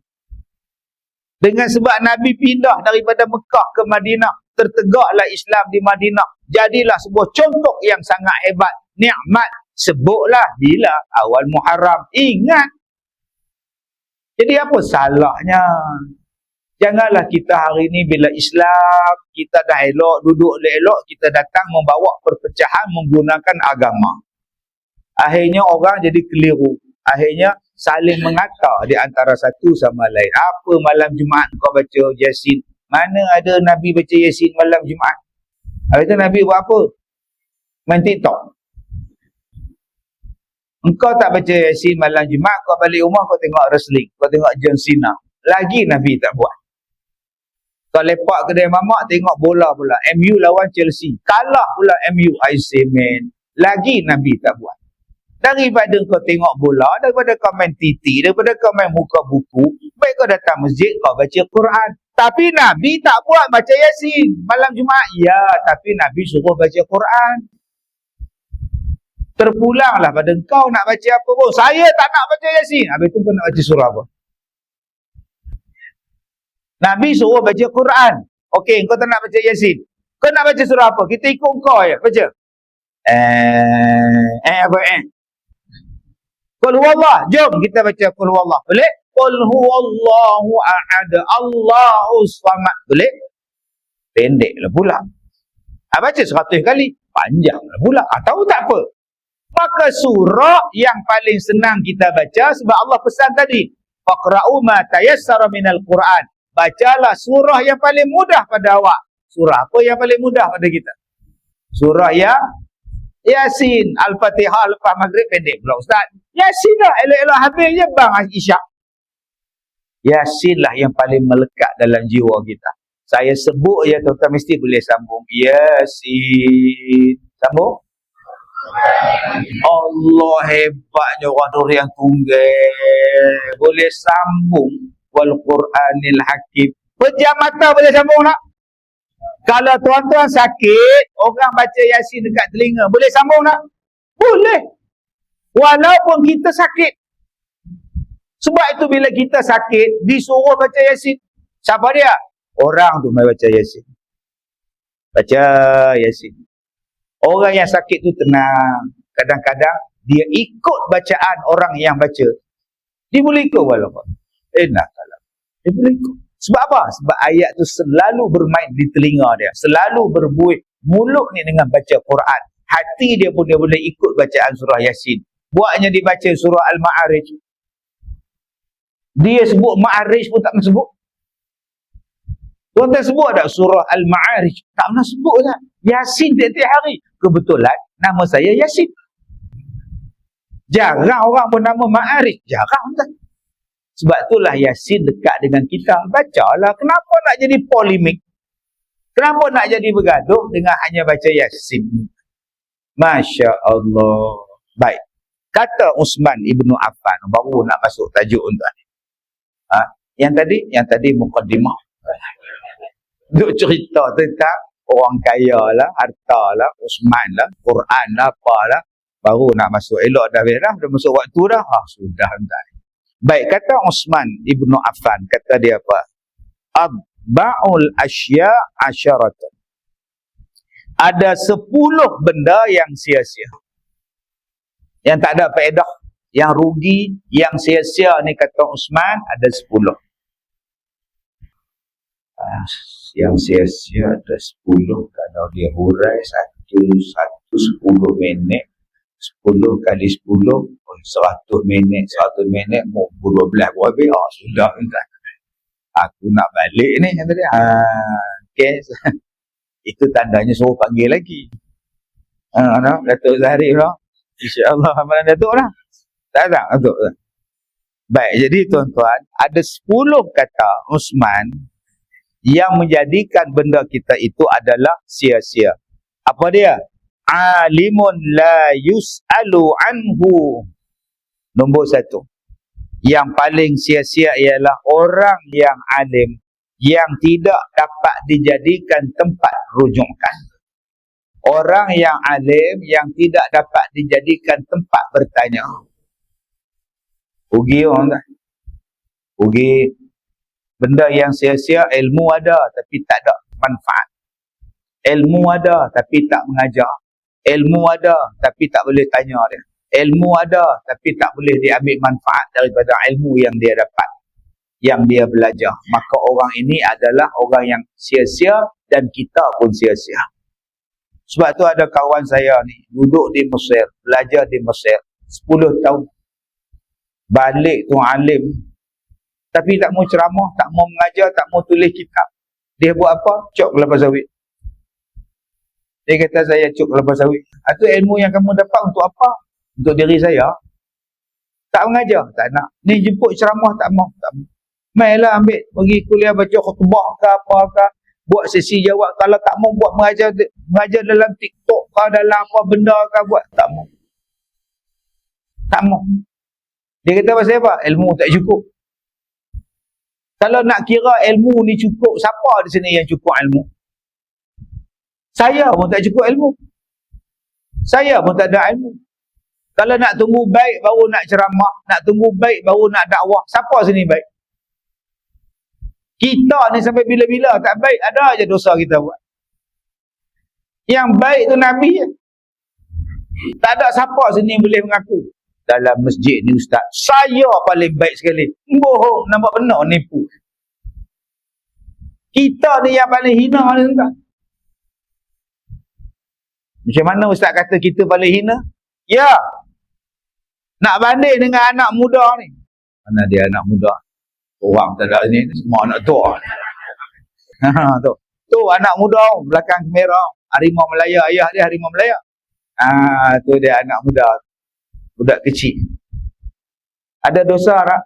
Dengan sebab Nabi pindah daripada Mekah ke Madinah, tertegaklah Islam di Madinah. Jadilah sebuah contoh yang sangat hebat. Nikmat. Sebutlah bila awal Muharram. Ingat. Jadi apa salahnya? Janganlah kita hari ini bila Islam, kita dah elok, duduk elok, kita datang membawa perpecahan menggunakan agama. Akhirnya orang jadi keliru. Akhirnya saling mengata di antara satu sama lain. Apa malam Jumaat kau baca Yasin? Mana ada Nabi baca Yasin malam Jumaat? Kata Nabi buat apa? Main TikTok. Engkau tak baca Yasin malam Jumaat, kau balik rumah kau tengok wrestling, kau tengok John Cena. Lagi Nabi tak buat. Kau lepak kedai mamak tengok bola pula. MU lawan Chelsea. Kalah pula MU. I say man. Lagi Nabi tak buat. Daripada kau tengok bola, daripada kau main TV, daripada kau main muka buku, baik kau datang masjid, kau baca Quran. Tapi Nabi tak buat baca Yasin malam Jumaat. Ya, tapi Nabi suruh baca Quran. Terpulanglah pada kau nak baca apa pun. Saya tak nak baca Yasin. Habis tu kau nak baca surah apa? Nabi suruh baca Quran. Okey, kau tak nak baca Yasin. Kau nak baca surah apa? Kita ikut kau je. Baca. Apa? Qul huwallah. Jom kita baca Qul huwallah. Boleh? Qul huwallahu ahad. Allahus samad. Boleh? Pendeklah pula. Baca 100 kali. Panjanglah pula. Tahu tak apa? Maka surah yang paling senang kita baca sebab Allah pesan tadi. Faqra'u ma tayassara minal Quran. bacalah surah yang paling mudah pada awak. Surah apa yang paling mudah pada kita? Surah yang Yasin. Al-Fatihah lepas maghrib pendek pula Ustaz. Yasin lah, elok-elok habis je bang Isyak. Yasin lah yang paling melekat dalam jiwa kita. Saya sebut je tuan-tuan mesti boleh sambung. Yasin. Sambung. Allah hebatnya orang Nurian Tunggal. Boleh sambung. Wal Quranil Hakim. Pejam mata boleh sambung tak? Kalau tuan-tuan sakit, orang baca Yasin dekat telinga, boleh sambung tak? Boleh. Walaupun kita sakit. Sebab itu bila kita sakit, disuruh baca Yasin. Siapa dia? Orang tu mai baca Yasin. Baca Yasin. Orang yang sakit tu tenang. Kadang-kadang dia ikut bacaan orang yang baca. Dia boleh ikut walaupun. Enak kalau. Dia boleh ikut. Sebab apa? Sebab ayat tu selalu bermain di telinga dia. Selalu berbuih mulut ni dengan baca Quran. Hati dia pun dia boleh ikut bacaan surah Yasin. Buatnya dibaca surah Al-Ma'arij. Dia sebut Ma'arij pun tak pernah sebut. Tuan-tuan sebut tak surah Al-Ma'arij? Tak pernah sebut tak? Yasin tiap-tiap hari. Kebetulan nama saya Yasin. Jarang orang pun nama Ma'arij. Jarang tak? Sebab itulah Yasin dekat dengan kita. Bacalah. Kenapa nak jadi polemik? Kenapa nak jadi bergaduh dengan hanya baca Yasin? Masya Allah. Baik. Kata Uthman ibnu Affan. Baru nak masuk tajuk tuan. Yang tadi mukaddimah. Duk cerita tentang orang kaya lah, harta lah, Uthman lah, Quran lah, apalah. Baru nak masuk. Elok dah masuk waktu dah. Sudah tuan. Baik, kata Uthman ibnu Affan, kata dia apa? Abba'ul asya asyaratan. Ada 10 benda yang sia-sia. Yang tak ada faedah, yang rugi, yang sia-sia ni kata Uthman ada 10. Yang sia-sia ada 10. Kalau dia hurai satu 10 minit. 10 kali 10 100 minit 100 minit 12 habis. Sudah entah. Aku nak balik ni kata dia. Okay. Itu tandanya suruh panggil lagi. Datuk Zahri lah. InsyaAllah amalan Datuk lah. Tak Datuk lah. Baik, jadi tuan-tuan, ada 10 kata Uthman yang menjadikan benda kita itu adalah sia-sia. Apa dia? Alimun la yus'alu anhu. Nombor 1. Yang paling sia-sia ialah orang yang alim yang tidak dapat dijadikan tempat rujukan. Orang yang alim yang tidak dapat dijadikan tempat bertanya. Rugi orang tak? Rugi. Benda yang sia-sia, ilmu ada tapi tak ada manfaat. Ilmu ada tapi tak mengajar. Ilmu ada tapi tak boleh tanya dia. Ilmu ada tapi tak boleh diambil manfaat daripada ilmu yang dia dapat, yang dia belajar. Maka orang ini adalah orang yang sia-sia dan kita pun sia-sia. Sebab tu ada kawan saya ni duduk di Mesir, belajar di Mesir 10 tahun. Balik tu alim tapi tak mau ceramah, tak mau mengajar, tak mau tulis kitab. Dia buat apa? Cok kelapa sawit. Dia kata saya cuk kelapa sawit. Itu ilmu yang kamu dapat untuk apa? Untuk diri saya. Tak mengajar, tak nak. Ni jemput ceramah tak mau. Mainlah ambil pergi kuliah baca khutbah ke apa ke. Buat sesi jawab. Kalau tak mau buat mengajar dalam TikTok ke dalam apa benda ke buat. Tak mau. Tak mau. Dia kata pasal apa? Ilmu tak cukup. Kalau nak kira ilmu ni cukup, siapa di sini yang cukup ilmu? Saya pun tak cukup ilmu. Saya pun tak ada ilmu. Kalau nak tunggu baik baru nak ceramah, nak tunggu baik baru nak dakwah, siapa sini baik? Kita ni sampai bila-bila tak baik, ada aja dosa kita buat. Yang baik tu Nabi. Tak ada siapa sini boleh mengaku dalam masjid ni ustaz, saya paling baik sekali. Bohong, nampak benar nipu. Kita ni yang paling hina ni ustaz. Macam mana ustaz kata kita paling hina? Ya. Nak banding dengan anak muda ni. Mana dia anak muda? Orang tak ada ni, semua anak tua. Tu anak muda belakang kamera. Harimau Melaya, ayah dia Harimau Melaya. Tu dia anak muda. Budak kecil. Ada dosa tak?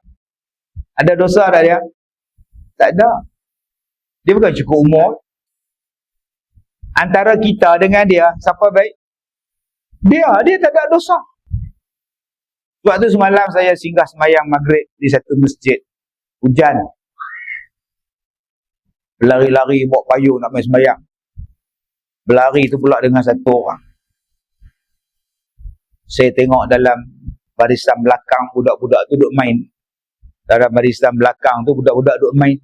Ada dosa tak dia? Tak ada. Dia bukan cukup umur. Antara kita dengan dia, siapa baik? Dia tak ada dosa. Sebab tu semalam saya singgah semayang maghrib di satu masjid. Hujan. Berlari-lari bawa payung nak main semayang. Berlari tu pula dengan satu orang. Saya tengok dalam barisan belakang budak-budak tu duk main. Dalam barisan belakang tu budak-budak duk main.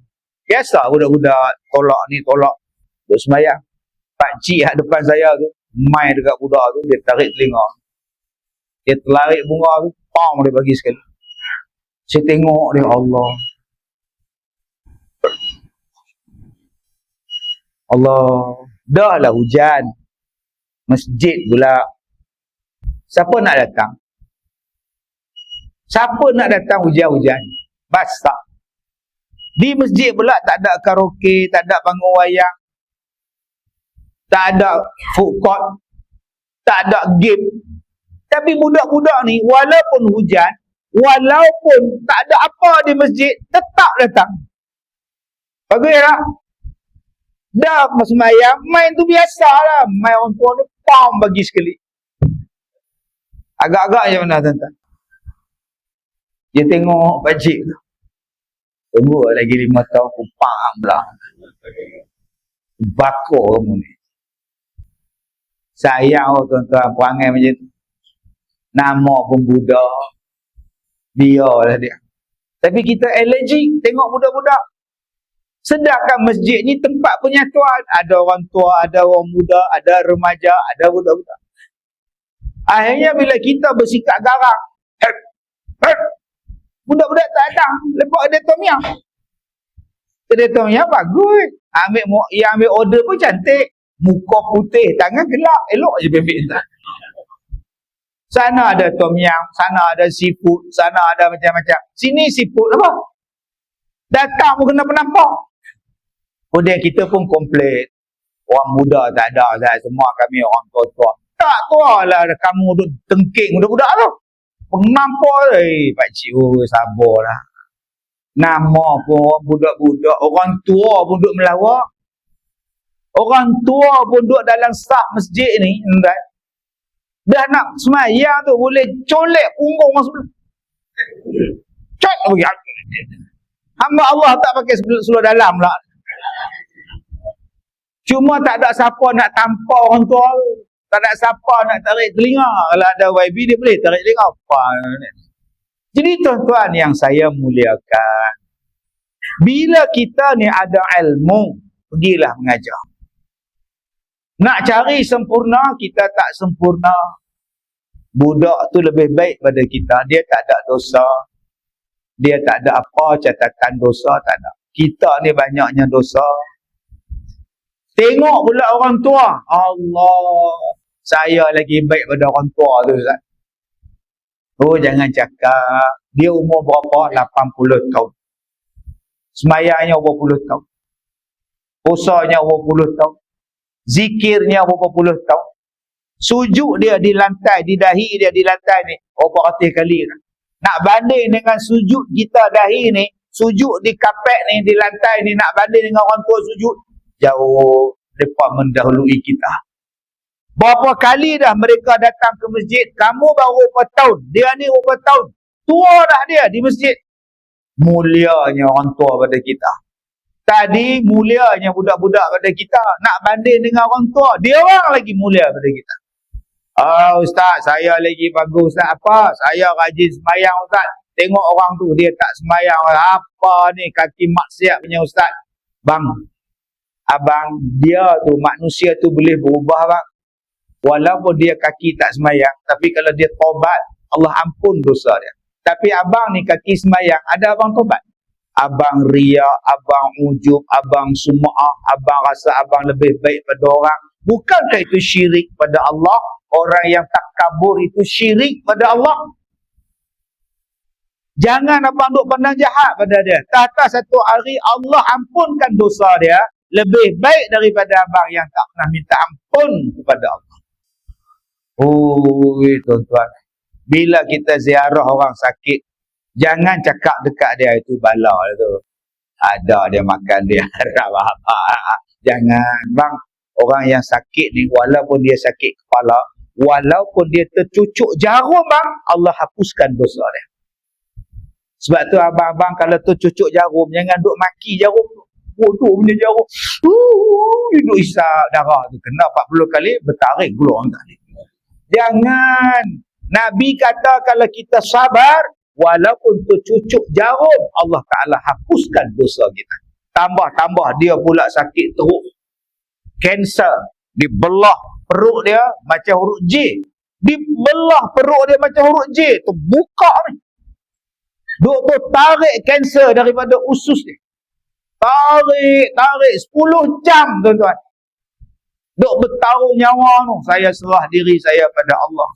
Biasa budak-budak tolak ni tolak. Duk semayang. Pakcik kat depan saya tu main dekat budak tu, dia tarik telinga. Dia terlarik bunga tu, pam dia bagi sekali. Saya tengok dia, Allah. Allah. Dah lah hujan. Masjid pula. Siapa nak datang? Siapa nak datang hujan-hujan? Basah. Di masjid pula tak ada karaoke, tak ada panggung wayang, tak ada food court, tak ada game. Tapi budak-budak ni walaupun hujan, walaupun tak ada apa di masjid, tetap datang. Bagus tak? Dah sembahyang, main tu biasalah. Main orang tua ni pam bagi sekali. Agak-agak je mana tuan-tuan. Dia tengok pakcik tu. Tunggu lagi 5 tahun aku pam belah. Bakar kamu ni. Sayang tuan-tuan perangai macam tu. Nama pun budak. Biarlah dia. Tapi kita allergic tengok budak-budak. Sedangkan masjid ni tempat penyatuan. Ada orang tua, ada orang muda, ada remaja, ada budak-budak. Akhirnya bila kita bersikap garang, budak-budak tak datang. Lepas ada Tom Yam. Ada Tom Yam bagus. Yang ambil order pun cantik. Muka putih, tangan gelap. Elok je ambil tak. Sana ada Tom Yam, sana ada seafood, sana ada macam-macam. Sini seafood apa? Datang pun kena penampak. Kemudian kita pun komplain. Orang muda tak ada. Semua kami orang tua-tua. Tak tua lah kamu duduk tengking budak-budak tu. Pengampar pakcik, sabarlah. Nama pun budak-budak, orang tua pun duduk melawak. Orang tua pun duduk dalam saf masjid ni, kan? Dah nak semayang tu boleh colek punggung orang sebelah. Cot bagi. Hamba Allah tak pakai seluar dalam lah. Cuma tak ada siapa nak tampar orang tua. Tak ada siapa nak tarik telinga. Kalau ada YB dia boleh tarik telinga. Apa? Jadi tuan-tuan yang saya muliakan, bila kita ni ada ilmu, pergilah mengajar. Nak cari sempurna, kita tak sempurna. Budak tu lebih baik pada kita. Dia tak ada dosa. Dia tak ada apa catatan dosa, tak ada. Kita ni banyaknya dosa. Tengok pula orang tua. Allah, saya lagi baik pada orang tua tu, Ustaz. Oh, jangan cakap. Dia umur berapa? 80 tahun. Semayangnya berapa puluh tahun. Pusanya berapa puluh tahun. Zikirnya berapa puluh tahun. Sujud dia di lantai, di dahi dia di lantai ni berapa ratus kali. Nak banding dengan sujud kita dahi ni, sujud di kapek ni, di lantai ni, nak banding dengan orang tua sujud, jauh mereka mendahului kita. Berapa kali dah mereka datang ke masjid, kamu baru berapa tahun, dia ni berapa tahun, tua dah dia di masjid. Mulianya orang tua pada kita. Tadi mulianya budak-budak pada kita. Nak banding dengan orang tua, dia orang lagi mulia pada kita. Ustaz, saya lagi bagus. Ustaz, apa? Saya rajin semayang, Ustaz. Tengok orang tu, dia tak semayang. Apa ni, kaki maksiat punya Ustaz? Bang, abang, dia tu, manusia tu boleh berubah, bang. Walaupun dia kaki tak semayang, tapi kalau dia taubat, Allah ampun dosa dia. Tapi abang ni kaki semayang, ada abang taubat? Abang ria, abang ujub, abang sum'ah, abang rasa abang lebih baik pada orang. Bukankah itu syirik pada Allah? Orang yang takabur itu syirik pada Allah. Jangan abang duk pandang jahat pada dia. Tata satu hari Allah ampunkan dosa dia lebih baik daripada abang yang tak pernah minta ampun kepada Allah. Oh, tuan-tuan. Bila kita ziarah orang sakit, jangan cakap dekat dia itu bala tu. Ada dia makan dia harap apa. Jangan bang, orang yang sakit ni walaupun dia sakit kepala, walaupun dia tercucuk jarum bang, Allah hapuskan dosa dia. Sebab tu abang-abang kalau tercucuk jarum, jangan duk maki jarum tu. Bodoh punya jarum. Duk isap darah tu. Kena 40 kali, bertarik keluar tadi. Jangan. Nabi kata kalau kita sabar, walaupun tercucuk jarum, Allah Ta'ala hapuskan dosa kita. Tambah-tambah dia pula sakit teruk. Kanser. Dibelah perut dia macam huruf J. Dibelah perut dia macam huruf J. Terbuka ni. Doktor tarik kanser daripada usus ni. Tarik 10 jam tuan-tuan. Dok bertaruh nyawa tu. Saya serah diri saya pada Allah.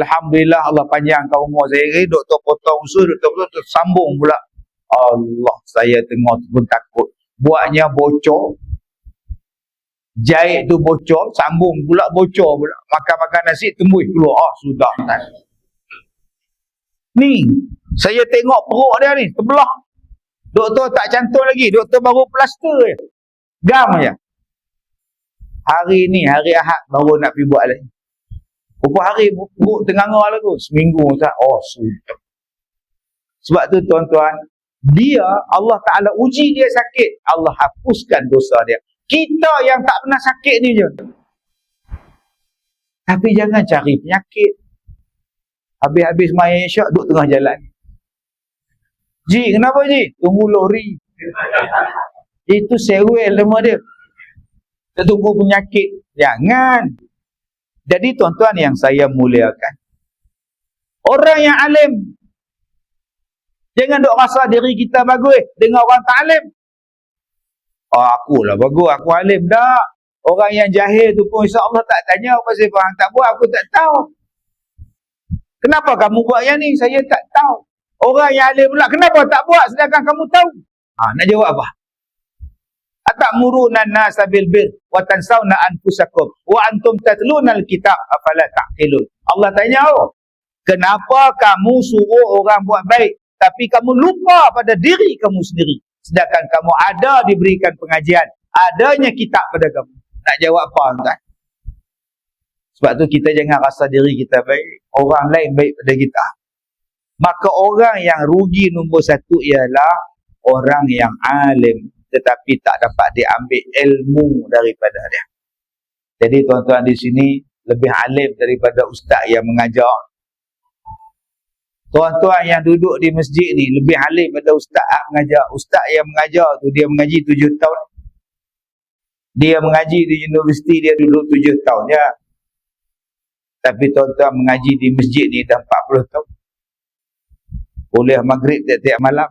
Alhamdulillah Allah panjangkan umur saya. Doktor potong usus, doktor sambung pula. Allah, saya tengok pun takut. Buatnya bocor. Jahit tu bocor, sambung pula bocor pula. Makan-makan nasi tembus keluar. Sudah. Ni, saya tengok perut dia ni, terbelah. Doktor tak cantum lagi, doktor baru plaster je. Gam je. Hari ni, hari Ahad baru nak pergi buat lagi. Berapa hari perut tengah-tengah lah tu? Seminggu tak? Sudah. Sebab tu tuan-tuan, dia, Allah Ta'ala uji dia sakit, Allah hapuskan dosa dia. Kita yang tak pernah sakit ni je. Tapi jangan cari penyakit. Habis-habis main syak, duduk tengah jalan. Ji, kenapa Ji? Tunggu lori. Itu sewel nama dia. Dia tunggu penyakit. Jangan. Jadi tuan-tuan yang saya muliakan, orang yang alim, jangan duk rasa diri kita bagus dengan orang tak alim. Akulah bagus, aku alim. Tak. Orang yang jahil tu pun insya-Allah tak tanya apa saya faham tak buat, aku tak tahu. Kenapa kamu buat yang ni? Saya tak tahu. Orang yang alim pula, kenapa tak buat sedangkan kamu tahu? Nak jawab apa? Atamuruna an-nasa bil bir wa tansawna anfusakum wa antum tatluna al-kitab afala taqilun. Allah tanya, kenapa kamu suruh orang buat baik tapi kamu lupa pada diri kamu sendiri sedangkan kamu ada diberikan pengajian, adanya kitab pada kamu? Nak jawab apa tuan? Sebab tu kita jangan rasa diri kita baik, orang lain baik pada kita. Maka orang yang rugi nombor satu ialah orang yang alim tetapi tak dapat diambil ilmu daripada dia. Jadi tuan-tuan di sini lebih alim daripada ustaz yang mengajar. Tuan-tuan yang duduk di masjid ni lebih alim daripada ustaz yang mengajar. Ustaz yang mengajar tu dia mengaji 7 tahun. Dia mengaji di universiti dia dulu 7 tahun ya. Tapi tuan-tuan mengaji di masjid ni dah 40 tahun. Boleh maghrib tiap-tiap malam.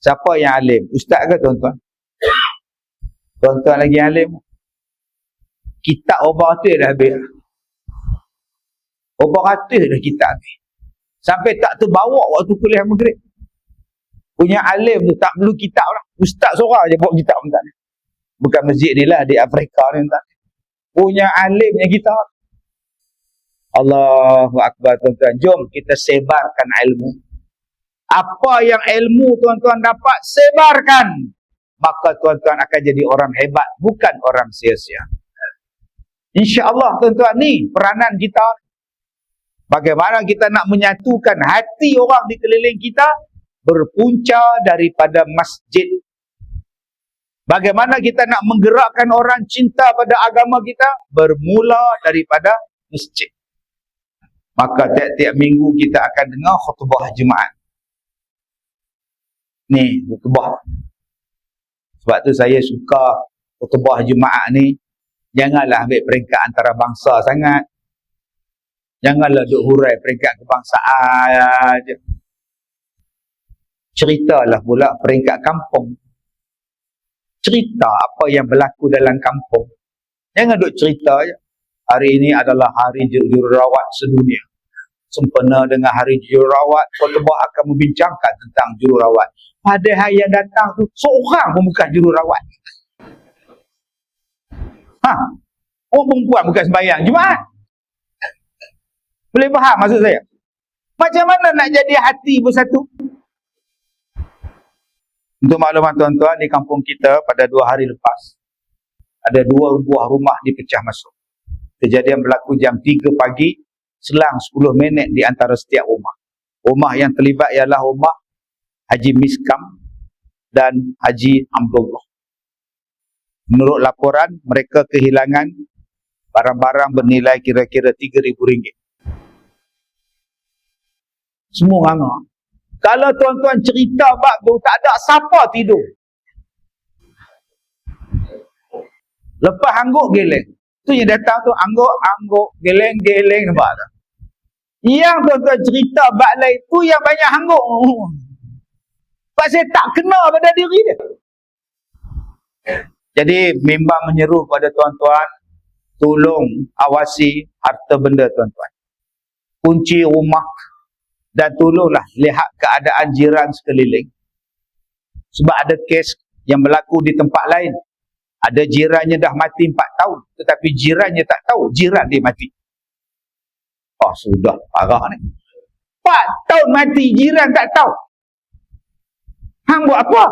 Siapa yang alim? Ustaz ke tuan-tuan? Tuan-tuan lagi alim. Kitab berapa ratus dah habis. Berapa ratus dah kitab habis. Sampai tak terbawa waktu kuliah maghrib. Punya alim tu tak perlu kitab lah. Ustaz seorang je bawa kitab tak. Bukan masjid ni lah, di Afrika ni tak. Punya alimnya kitab. Allahu Akbar tuan-tuan. Jom kita sebarkan ilmu. Apa yang ilmu tuan-tuan dapat, sebarkan. Maka tuan-tuan akan jadi orang hebat, bukan orang sia-sia. InsyaAllah tuan-tuan, ni peranan kita. Bagaimana kita nak menyatukan hati orang di keliling kita, berpunca daripada masjid. Bagaimana kita nak menggerakkan orang cinta pada agama kita, bermula daripada masjid. Maka tiap-tiap minggu kita akan dengar khutbah Jumaat. Ni khutbah. Sebab tu saya suka khutbah Jumaat ni. Janganlah ambil peringkat antara bangsa sangat. Janganlah duk hurai peringkat kebangsaan je. Ceritalah pula peringkat kampung. Cerita apa yang berlaku dalam kampung. Jangan duk cerita je. Hari ini adalah hari jururawat sedunia. sempena dengan hari jururawat, khutbah akan membincangkan tentang jururawat. Padahal yang datang tu seorang pun bukan jururawat. Oh, perempuan bukan sembahyang Jumaat. Boleh faham maksud saya? Macam mana nak jadi hati bersatu? Untuk makluman tuan-tuan, di kampung kita pada 2 hari lepas, ada 2 buah rumah dipecah masuk. Kejadian berlaku jam 3 pagi, selang 10 minit di antara setiap rumah. Rumah yang terlibat ialah rumah Haji Miskam dan Haji Abdullah. Menurut laporan, mereka kehilangan barang-barang bernilai kira-kira RM3,000. Semua nganga. Kalau tuan-tuan cerita bab tu, tak ada siapa tidur. Lepas angguk geleng. Tu yang datang tu angguk, geleng, nampak tak? Yang tuan-tuan cerita bab lain tu yang banyak angguk. Pasal tak kena pada diri dia. Jadi memang menyeru pada tuan-tuan, tolong awasi harta benda tuan-tuan. Kunci rumah dan tolonglah lihat keadaan jiran sekeliling. Sebab ada kes yang berlaku di tempat lain. Ada jirannya dah mati 4 tahun, tetapi jirannya tak tahu jiran dia mati. Oh, sudah parah ni. 4 tahun mati, jiran tak tahu. Hang buat apa?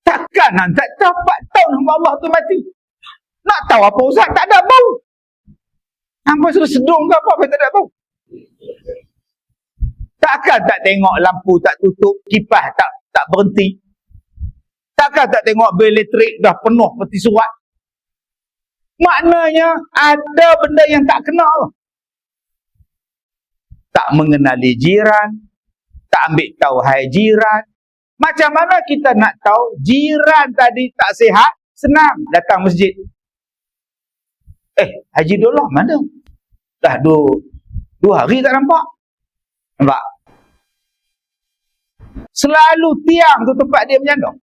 Takkan hang tak tahu 4 tahun hamba Allah tu mati. Nak tahu apa Ustaz? Tak ada bau. Hang suruh sedung ke apa tak ada bau? Takkan tak tengok lampu tak tutup, kipas tak berhenti? Takkan tak tengok bil elektrik dah penuh peti surat? Maknanya ada benda yang tak kenal. Tak mengenali jiran, tak ambil tahu hai jiran. Macam mana kita nak tahu jiran tadi tak sihat? Senang, datang masjid. Haji Dollah mana? Dah 2 hari tak nampak. Nampak? Selalu tiang tu tempat dia menyandung.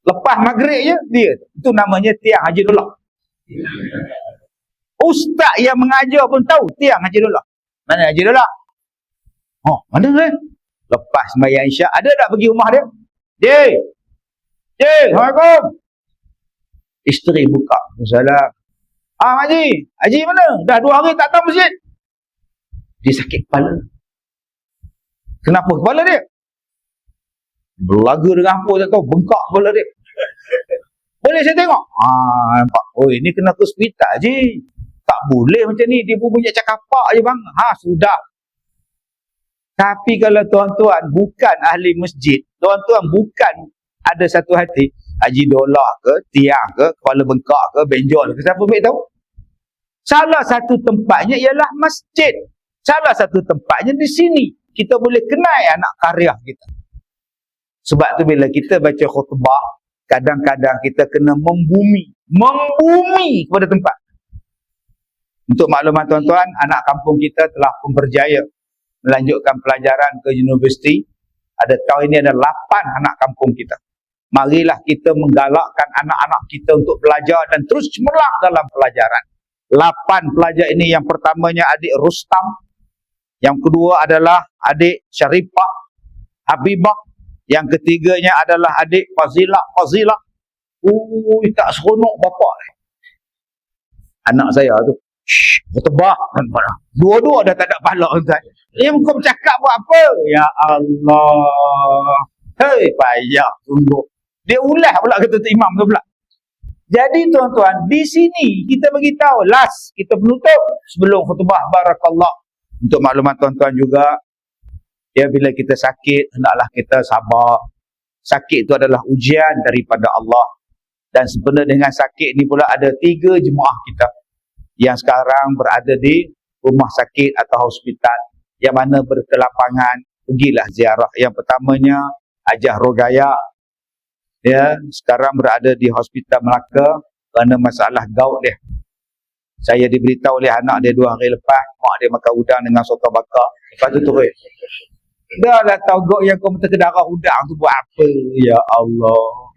Lepas maghrib je, dia. Itu namanya tiang Haji Dollah. Ustaz yang mengajar pun tahu tiang Haji Dollah. Mana Haji Dollah? Oh, mana kan? Lepas sembahyang Isyak, ada tak pergi rumah dia? Assalamualaikum. Isteri buka. Assalamualaikum. Haji mana? Dah 2 hari tak tahu masjid. Dia sakit kepala. Kenapa kepala dia? Belaga dengan apa tak tahu, bengkak kepala dia. Boleh saya tengok? Nampak. Oh, ini kena ke hospital je. Tak boleh macam ni. Dia pun punya cakapak je bang. Sudah. Tapi kalau tuan-tuan bukan ahli masjid, tuan-tuan bukan ada satu hati, Haji Dollah ke, tiang ke, kepala bengkak ke, benjol ke, siapa baik tahu? Salah satu tempatnya ialah masjid. Salah satu tempatnya di sini. Kita boleh kenal anak karya kita. Sebab tu bila kita baca khutbah, kadang-kadang kita kena membumi kepada tempat. Untuk maklumat tuan-tuan, anak kampung kita telah pun berjaya melanjutkan pelajaran ke universiti. Ada tahun ini ada 8 anak kampung kita. Marilah kita menggalakkan anak-anak kita untuk belajar dan terus cemerlang dalam pelajaran. 8 pelajar ini, yang pertamanya adik Rustam, yang kedua adalah adik Syarifah Habibah, yang ketiganya adalah adik Fazilah. Tak seronok bapak anak saya tu. Bertebak. Dua-dua dah tak ada pahala. Yang kau bercakap buat apa? Ya Allah. Payah tunggu. Dia ulah pula kata imam tu pula. Jadi tuan-tuan, di sini kita bagi tahu last kita penutup sebelum khutbah barakallah. Untuk maklumat tuan-tuan juga, ya, bila kita sakit hendaklah kita sabar. Sakit itu adalah ujian daripada Allah. Dan sebenarnya dengan sakit ni pula ada 3 jemaah kita yang sekarang berada di rumah sakit atau hospital, yang mana berkelapangan pergilah ziarah. Yang pertamanya Hajah Rogaya, ya, sekarang berada di hospital Melaka kerana masalah gout dia. Saya diberitahu oleh anak dia 2 hari lepas, mak dia makan udang dengan soto bakar. Lepas tu turun. Dah lah tahu gout yang kau minta ke darah udang tu buat apa? Ya Allah.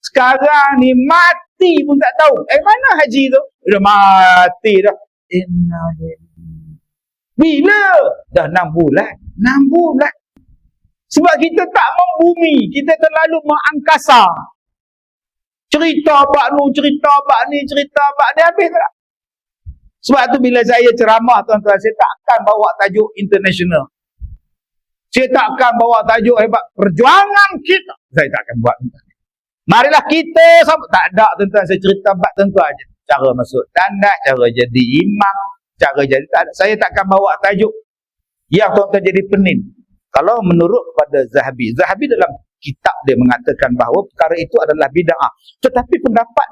Sekarang ni mati pun tak tahu. Mana haji tu? Dah mati dah. Bila? Dah 6 bulan. 6 bulan. Sebab kita tak membumi. Kita terlalu mengangkasa. Cerita bak nu, cerita bak ni, habis tak? Sebab tu bila saya ceramah, tuan-tuan, saya tak akan bawa tajuk international. Saya tak akan bawa tajuk hebat perjuangan kita. Saya tak akan buat. Marilah kita sama. Tak ada, tuan-tuan. Saya cerita bak tuan-tuan aja. Cara masuk tandas, cara jadi imam, cara jadi tak ada. Saya tak akan bawa tajuk yang tuan-tuan jadi pening. Kalau menurut kepada Zahabi dalam kitab dia mengatakan bahawa perkara itu adalah bid'ah. Tetapi pendapat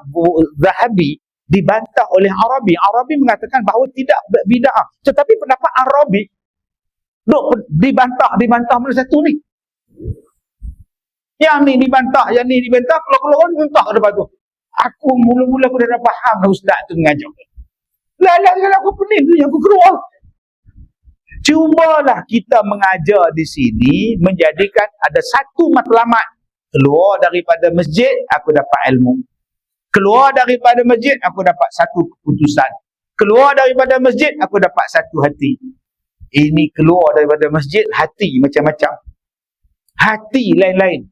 Zahabi dibantah oleh Arabi. Arabi mengatakan bahawa tidak bid'ah. Tetapi pendapat Arabi dibantah mana satu ni? Yang ni dibantah, yang ni dibantah, keluar-keluar dibantah ke depan tu. Aku mula-mula aku dah faham dah ustaz tu mengajar. Lalat kalau aku pening tu yang aku keluar. Cubalah kita mengajar di sini menjadikan ada satu matlamat. Keluar daripada masjid, aku dapat ilmu. Keluar daripada masjid, aku dapat satu keputusan. Keluar daripada masjid, aku dapat satu hati. Ini keluar daripada masjid, hati macam-macam. Hati lain-lain.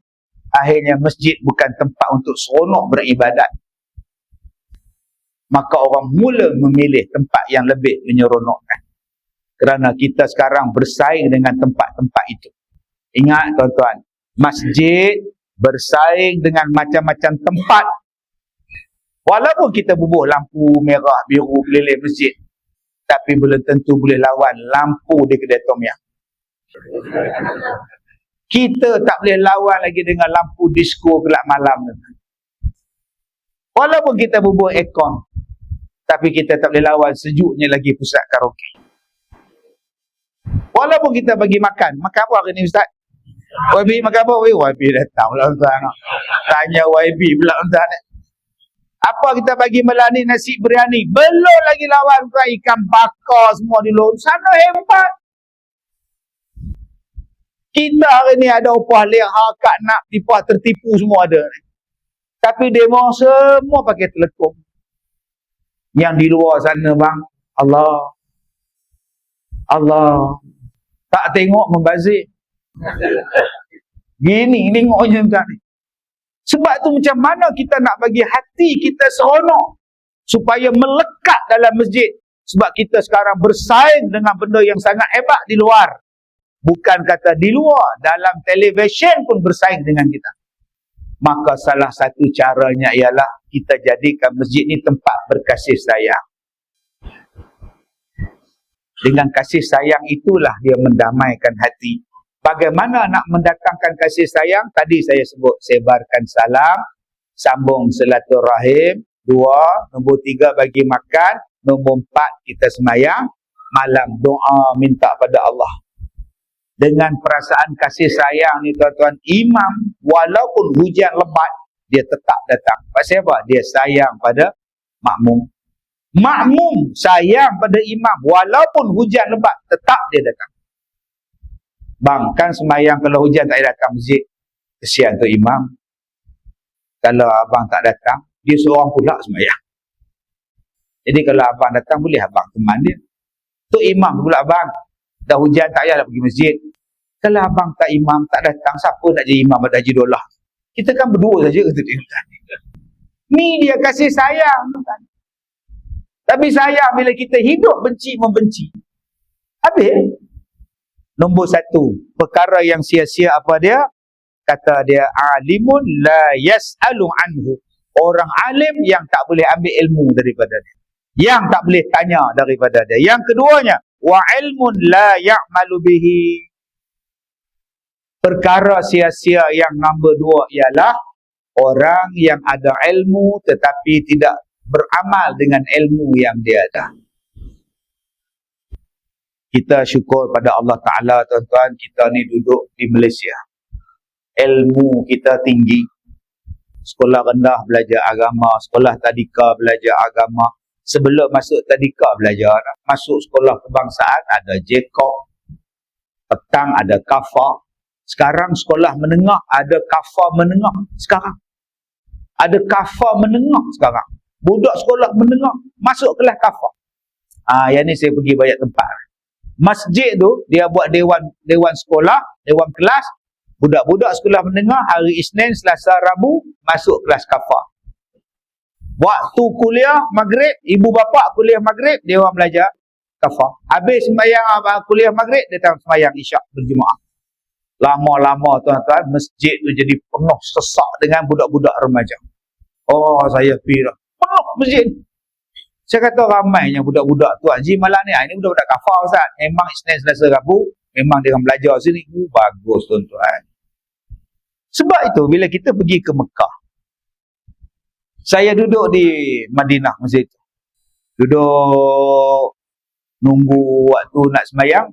Akhirnya masjid bukan tempat untuk seronok beribadat. Maka orang mula memilih tempat yang lebih menyeronokkan. Kerana kita sekarang bersaing dengan tempat-tempat itu. Ingat tuan-tuan, masjid bersaing dengan macam-macam tempat. Walaupun kita bubuh lampu merah, biru keliling masjid, tapi belum tentu boleh lawan lampu di kedai Tom Yam. Kita tak boleh lawan lagi dengan lampu disko gelap malam. Walaupun kita bubuh aircon, tapi kita tak boleh lawan sejuknya lagi pusat karaoke. Walaupun kita bagi makan apa hari ni ustaz? YB makan apa? YB datang pula tuan. Tanya YB pula tuan. Apa kita bagi melani nasi biryani? Belum lagi lawan ikan bakar semua di luar. Sana hebat. Kita hari ni ada upah leha, kak nak, tipah tertipu semua ada. Tapi demo semua pakai telekom. Yang di luar sana bang, Allah. Tak tengok membazir. Gini tengoknya tuan ni. Sebab tu macam mana kita nak bagi hati kita seronok supaya melekat dalam masjid. Sebab kita sekarang bersaing dengan benda yang sangat hebat di luar. Bukan kata di luar, dalam televisyen pun bersaing dengan kita. Maka salah satu caranya ialah kita jadikan masjid ni tempat berkasih sayang. Dengan kasih sayang itulah dia mendamaikan hati. Bagaimana nak mendatangkan kasih sayang? Tadi saya sebut, sebarkan salam, sambung silaturahim, 2, nombor 3 bagi makan, nombor 4 kita semayang, malam doa minta pada Allah. Dengan perasaan kasih sayang ni tuan-tuan, imam walaupun hujan lebat, dia tetap datang. Pasal apa? Dia sayang pada makmum. Makmum sayang pada imam walaupun hujan lebat, tetap dia datang. Bang, kan semayang kalau hujan tak datang masjid, kesian tu imam. Kalau abang tak datang, dia seorang pula semayang. Jadi kalau abang datang, boleh abang teman dia. Tu imam pula abang. Dah hujan tak payah nak pergi masjid. Kalau abang tak imam, tak datang, siapa nak jadi imam ada haji dolah? Kita kan berdua saja kata dia. Ni dia kasih sayang. Tapi sayang bila kita hidup benci membenci. Habis. Nombor 1, perkara yang sia-sia apa dia? Kata dia, alimun la yas'alu anhu. Orang alim yang tak boleh ambil ilmu daripada dia. Yang tak boleh tanya daripada dia. Yang keduanya, wa ilmun la ya'malu bihi. Perkara sia-sia yang nombor 2 ialah orang yang ada ilmu tetapi tidak beramal dengan ilmu yang dia ada. Kita syukur pada Allah Ta'ala tuan-tuan, kita ni duduk di Malaysia. Ilmu kita tinggi. Sekolah rendah belajar agama, sekolah tadika belajar agama. Sebelum masuk tadika belajar, masuk sekolah kebangsaan ada JKOP. Petang ada KAFA. Sekarang sekolah menengah ada KAFA menengah. Sekarang ada KAFA menengah sekarang. Budak sekolah menengah masuk kelas KAFA. Yang ni saya pergi banyak tempat. Masjid tu dia buat dewan sekolah, dewan kelas. Budak-budak sekolah menengah hari Isnin, Selasa, Rabu masuk kelas kafah. Waktu kuliah maghrib, ibu bapa kuliah maghrib, dia orang belajar kafah. Habis sembahyang kuliah maghrib, dia datang sembahyang isyak berjemaah. Lama-lama tuan-tuan, masjid tu jadi penuh sesak dengan budak-budak remaja. Oh, saya pergi dah. Penuh masjid. Saya kata ramainya budak-budak tu Haji malam ni. Ini budak-budak kafar Ustaz. Memang Isnin, Selasa, Rabu. Memang dia orang belajar sini. Bagus tuan-tuan. Sebab itu bila kita pergi ke Mekah. Saya duduk di Madinah masa itu. Duduk nunggu waktu nak sembahyang.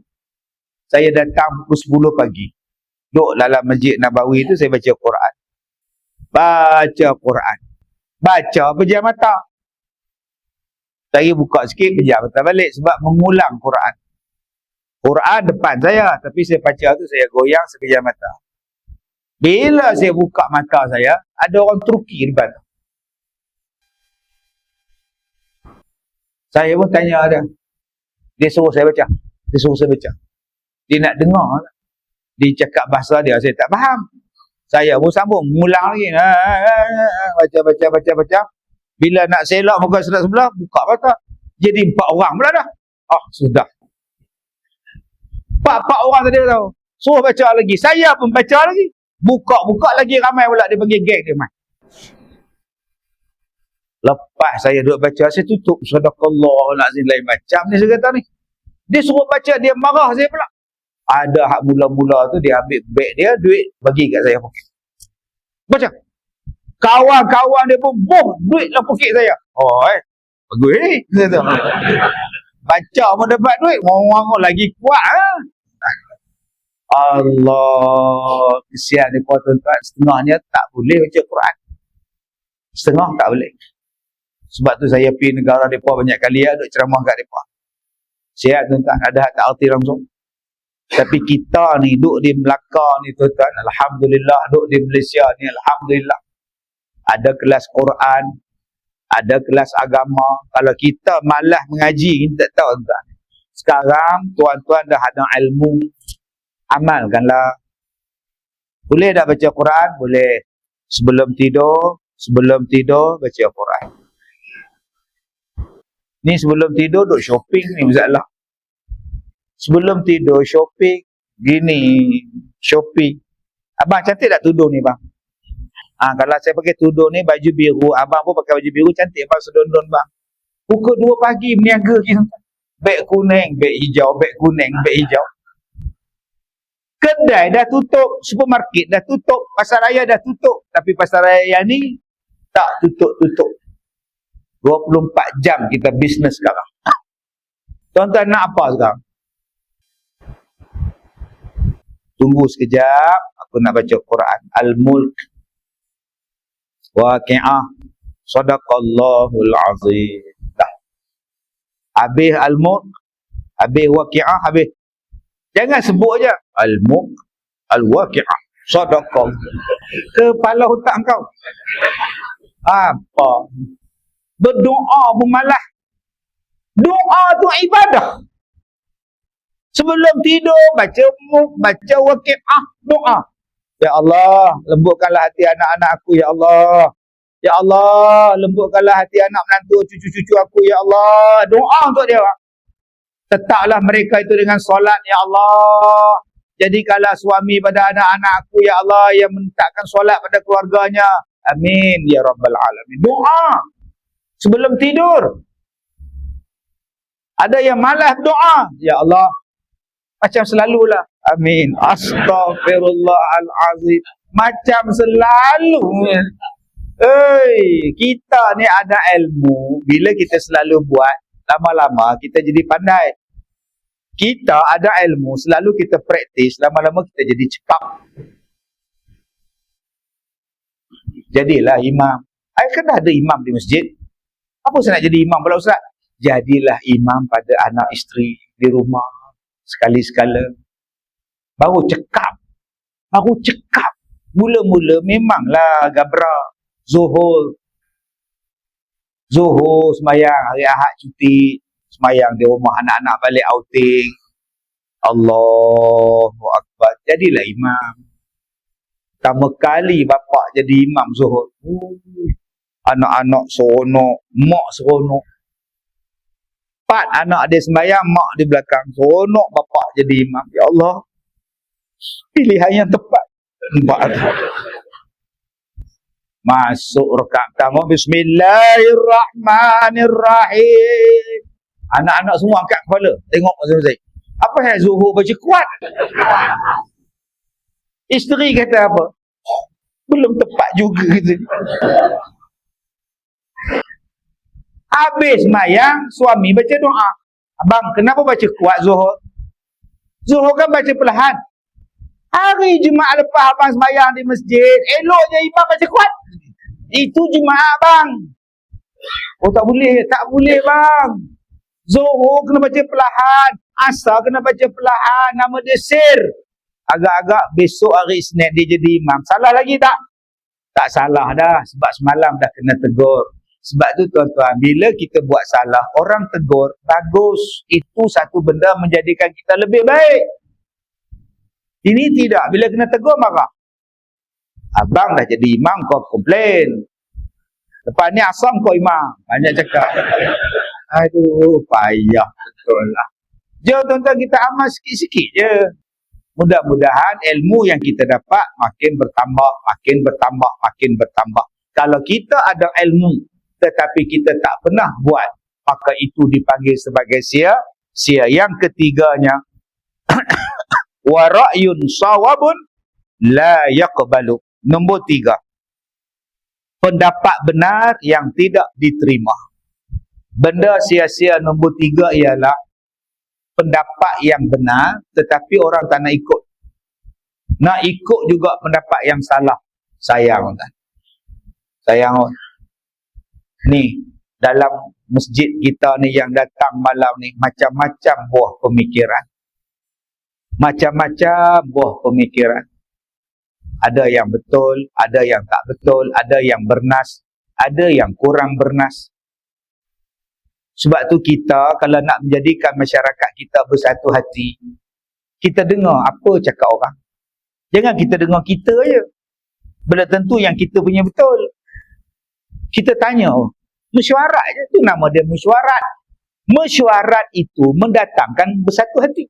Saya datang pukul 10 pagi. Duduk dalam Masjid Nabawi itu saya baca Quran. Baca Quran. Baca pejam mata. Saya buka sikit, pejam mata balik sebab mengulang Quran. Quran depan saya, tapi saya baca tu saya goyang sekejap mata. Bila saya buka mata saya, ada orang Turki depan. Saya pun tanya dia. Dia suruh saya baca. Dia nak dengar. Dia cakap bahasa dia, saya tak faham. Saya pun sambung, mengulang lagi. Baca. Bila nak selak muka sebelah, buka mata. Jadi 4 orang pula dah. Sudah. 4 orang tadi tahu. Suruh baca lagi. Saya pun baca lagi. Buka lagi ramai pula. Dia panggil geng dia main. Lepas saya duduk baca, saya tutup. Sadaqallahul-azim lain macam ni saya kata ni. Dia suruh baca, dia marah saya pula. Ada hak mula-mula tu, dia ambil beg dia, duit bagi kat saya. Baca. Kawan-kawan dia pun, duit lah poket saya. Bagus ni. Baca pun dapat duit, orang lagi kuat. Allah, kesian ni tuan-tuan. Setengahnya tak boleh baca Quran. Setengah tak boleh. Sebab tu saya pergi negara mereka banyak kali duk ceramah kat mereka. Sihat tuan-tuan, ada hak tak arti langsung. Tapi kita ni duk di Melaka ni tuan-tuan, alhamdulillah, duk di Malaysia ni alhamdulillah. Ada kelas Quran, ada kelas agama. Kalau kita malas mengaji, kita tak tahu tuan-tuan. Sekarang tuan-tuan dah ada ilmu, amalkanlah. Boleh tak baca Quran? Boleh. Sebelum tidur baca Quran. Ni sebelum tidur duk shopping ni masalah. Sebelum tidur shopping, shopping. Abang cantik tak tudung ni bang? Kalau saya pakai tudung ni baju biru, abang pun pakai baju biru cantik bang, sedondon bang. Pukul 2 pagi berniaga kita. Beg kuning, beg hijau, beg kuning, beg hijau. Kedai dah tutup, supermarket dah tutup, pasar raya dah tutup, tapi pasar raya ni tak tutup-tutup. 24 jam kita bisnes sekarang. Tuan-tuan nak apa sekarang? Tunggu sekejap, aku nak baca Quran. Al-Mulk, Waqi'ah, Sadaqallahul Azim. Dah. Habis Al-Mulk, habis Waqi'ah, habis. Jangan sebut je. Al-Mulk, Al-Waqi'ah, Sadaqallah. Kepala otak kau. Apa? Berdoa pun malas. Doa tu ibadah. Sebelum tidur, baca Waqi'ah, doa. Ya Allah, lembutkanlah hati anak-anak aku, Ya Allah. Ya Allah, lembutkanlah hati anak menantu, cucu-cucu aku, Ya Allah. Doa untuk dia. Tetaplah mereka itu dengan solat, Ya Allah. Jadikanlah suami pada anak-anak aku, Ya Allah, yang mentakkan solat pada keluarganya. Amin, Ya Rabbal Alamin. Doa. Sebelum tidur. Ada yang malas doa. Ya Allah. Macam selalulah. Amin. Astaghfirullahalazim. Macam selalu. Kita ni ada ilmu. Bila kita selalu buat, lama-lama kita jadi pandai. Kita ada ilmu, selalu kita praktis, lama-lama kita jadi cepat. Jadilah imam. Kan dah ada imam di masjid. Apa saya nak jadi imam pula Ustaz? Jadilah imam pada anak isteri di rumah. Sekali-sekala. Baru cekap. Mula-mula memanglah gabra. Zuhur sembahyang. Hari Ahad cuti. Sembahyang di rumah, anak-anak balik outing. Allahu Akbar. Jadilah imam. Pertama kali bapak jadi imam zuhur. Anak-anak seronok, mak seronok. 4 anak dia sembahyang, mak di belakang. Seronok bapak jadi imam. Ya Allah, pilihan yang tepat. Masuk rakaat pertama, Bismillahirrahmanirrahim. Anak-anak semua angkat kepala, tengok masing-masing. Apa yang zuhur baca kuat? Isteri kata apa? Belum tepat juga kata. Habis mayang, suami baca doa. Abang, kenapa baca kuat zuhur? Zuhur kan baca perlahan. Hari Jumaat lepas abang sembahyang di masjid, eloknya imam baca kuat. Itu Jumaat bang. Oh tak boleh bang. Zuhur kena baca perlahan, Asar kena baca perlahan, nama dia sir. Agak-agak besok hari Isnin dia jadi imam. Salah lagi tak? Tak salah dah, sebab semalam dah kena tegur. Sebab tu tuan-tuan, bila kita buat salah, orang tegur, bagus. Itu satu benda menjadikan kita lebih baik. Ini tidak, bila kena tegur marah. Abang dah jadi imam, kau komplain. Lepas ni asam kau imam. Banyak cakap. Aduh, payah betul lah. Jom tuan-tuan, kita amal sikit-sikit je. Mudah-mudahan ilmu yang kita dapat makin bertambah, makin bertambah, makin bertambah. Kalau kita ada ilmu, tetapi kita tak pernah buat, maka itu dipanggil sebagai sia-sia. Yang ketiganya, wa ra'yun sawabun la yaqbalu. Nombor 3, pendapat benar yang tidak diterima. Benda sia-sia nombor 3 ialah pendapat yang benar tetapi orang tak nak ikut. Nak ikut juga pendapat yang salah. Sayang kan? Sayang kan? Ni dalam masjid kita ni yang datang malam ni, macam-macam buah pemikiran. Macam-macam buah pemikiran. Ada yang betul, ada yang tak betul, ada yang bernas, ada yang kurang bernas. Sebab tu kita kalau nak menjadikan masyarakat kita bersatu hati, kita dengar apa cakap orang. Jangan kita dengar kita je. Benda tentu yang kita punya betul. Kita tanya, mesyuarat je, tu nama dia mesyuarat. Mesyuarat itu mendatangkan bersatu hati.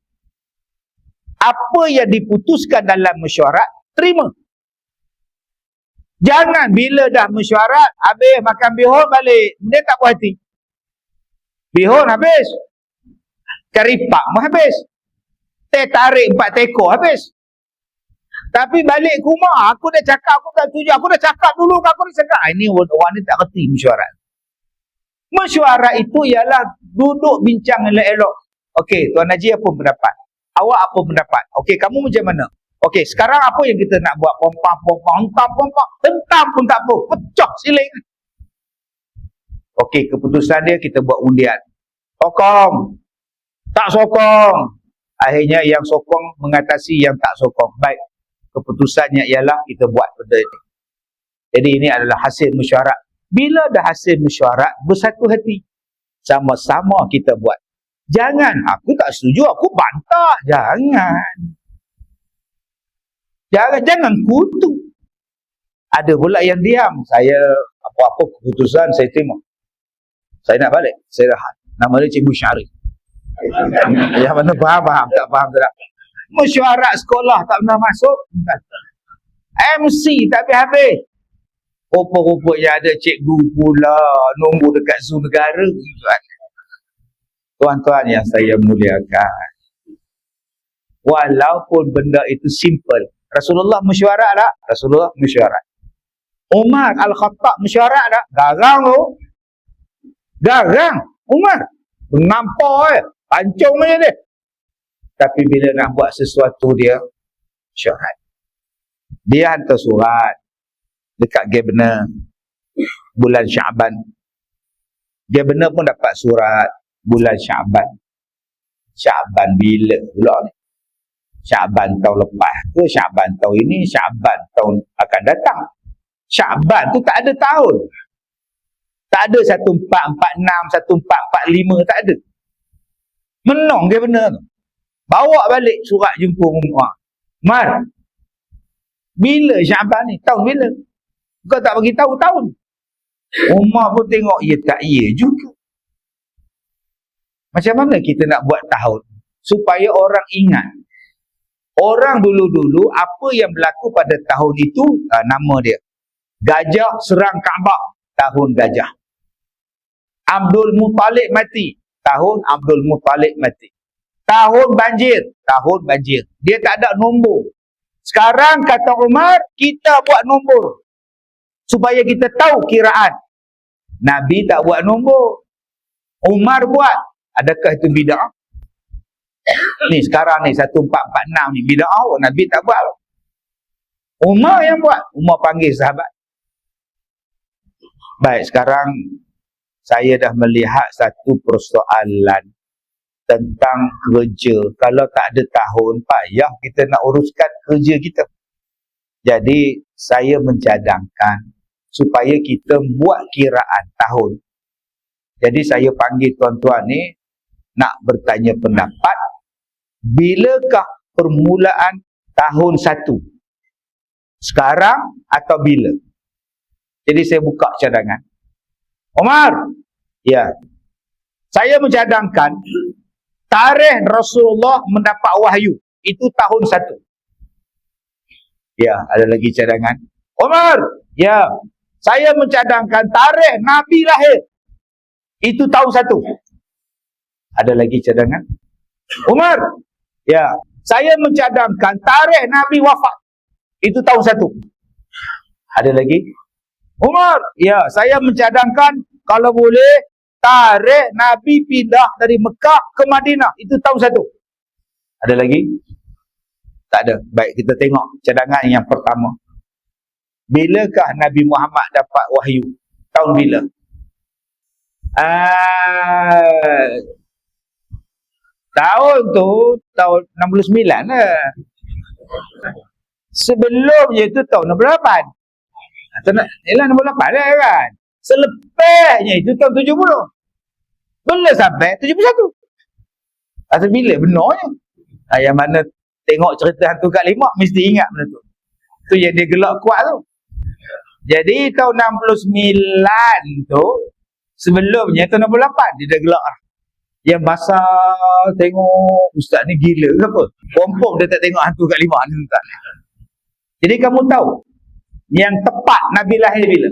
Apa yang diputuskan dalam mesyuarat, terima. Jangan bila dah mesyuarat, habis makan bihun balik, dia tak puas hati. Bihun habis, karipak pun habis, teh tarik 4 tekor habis. Tapi balik ke rumah, aku dah cakap, aku tak setuju, aku dah cakap dulu, aku dah cakap. Ini orang ni tak kerti mesyuarat. Mesyuarat itu ialah duduk bincang elok-elok. Okey, Tuan Haji apa pendapat? Awak apa pendapat? Okey, kamu macam mana? Okey, sekarang apa yang kita nak buat? Pompang, hentam pun tak apa, pecah siling. Okey, keputusan dia kita buat undian. Sokong, tak sokong. Akhirnya yang sokong mengatasi yang tak sokong. Baik, keputusannya ialah kita buat benda ini. Jadi ini adalah hasil mesyuarat. Bila dah hasil mesyuarat, bersatu hati. Sama-sama kita buat. Jangan, aku tak setuju, aku bantah. Jangan kutuk. Ada pula yang diam. Saya, apa-apa keputusan saya terima. Saya nak balik, saya rahat. Nama dia Cikgu Syarif. Yang mana faham, tak faham tak. Mesyuarat sekolah tak pernah masuk. MC tak habis-habis. Rupa-rupanya ada cikgu pula nombor dekat Zoo Negara. Tuan-tuan yang saya muliakan, walaupun benda itu simple, Rasulullah mesyuarat tak? Rasulullah mesyuarat. Umar Al-Khattab mesyuarat tak? Garang tu. Garang. Umar. Nampak pancung aja dia. Tapi bila nak buat sesuatu dia mesyuarat. Dia hantar surat dekat Governor bulan Syaban. Governor pun dapat surat bulan Syaban. Syaban bila pula ni? Syaban tahun lepas ke Syaban tahun ini, Syaban tahun akan datang. Syaban tu tak ada tahun. Tak ada 1446, 1445, tak ada. Menang Governor tu. Bawa balik surat jumpa Umar. Umar, bila Syaban ni? Tahun bila? Kau tak bagi tahu tahun. Umar pun tengok, ya tak ya juga. Macam mana kita nak buat tahun supaya orang ingat? Orang dulu-dulu apa yang berlaku pada tahun itu, nama dia. Gajah serang Kaabah, tahun gajah. Abdul Muttalib mati, tahun Abdul Muttalib mati. Tahun banjir, tahun banjir. Dia tak ada nombor. Sekarang kata Umar, kita buat nombor supaya kita tahu kiraan. Nabi tak buat nombor, Umar buat. Adakah itu bid'ah? Ni sekarang ni 1446 ni bid'ah, Nabi tak buat. Umar yang buat. Umar panggil sahabat. Baik, sekarang saya dah melihat satu persoalan tentang kerja. Kalau tak ada tahun, payah kita nak uruskan kerja kita. Jadi saya mencadangkan supaya kita buat kiraan tahun. Jadi saya panggil tuan-tuan ni nak bertanya pendapat, bilakah permulaan tahun 1? Sekarang atau bila? Jadi saya buka cadangan. Omar, ya. Saya mencadangkan tarikh Rasulullah mendapat wahyu itu tahun 1. Ya, ada lagi cadangan. Omar, ya. Saya mencadangkan tarikh Nabi lahir itu tahun 1. Ada lagi cadangan. Umar, ya. Saya mencadangkan tarikh Nabi wafat itu tahun 1. Ada lagi. Umar, ya. Saya mencadangkan kalau boleh tarikh Nabi pindah dari Mekah ke Madinah itu tahun 1. Ada lagi? Tak ada. Baik, kita tengok cadangan yang pertama. Bilakah Nabi Muhammad dapat wahyu? Tahun bila? Tahun tu tahun 69 lah. Sebelumnya itu tahun 68. Yalah 68 lah kan. Selepasnya itu tahun 70. Belum sampai 71. Asal bila benarnya? Yang mana tengok cerita hantu Kak Limak mesti ingat benda tu. Tu yang dia gelak kuat tu. Jadi tahun 69 tu, sebelumnya tahun 68 dia dah gelak lah. Yang basah tengok ustaz ni gila ke apa? Pom-pom dia tak tengok hantu Kak Limak ni tak. Jadi kamu tahu yang tepat Nabi lahir bila?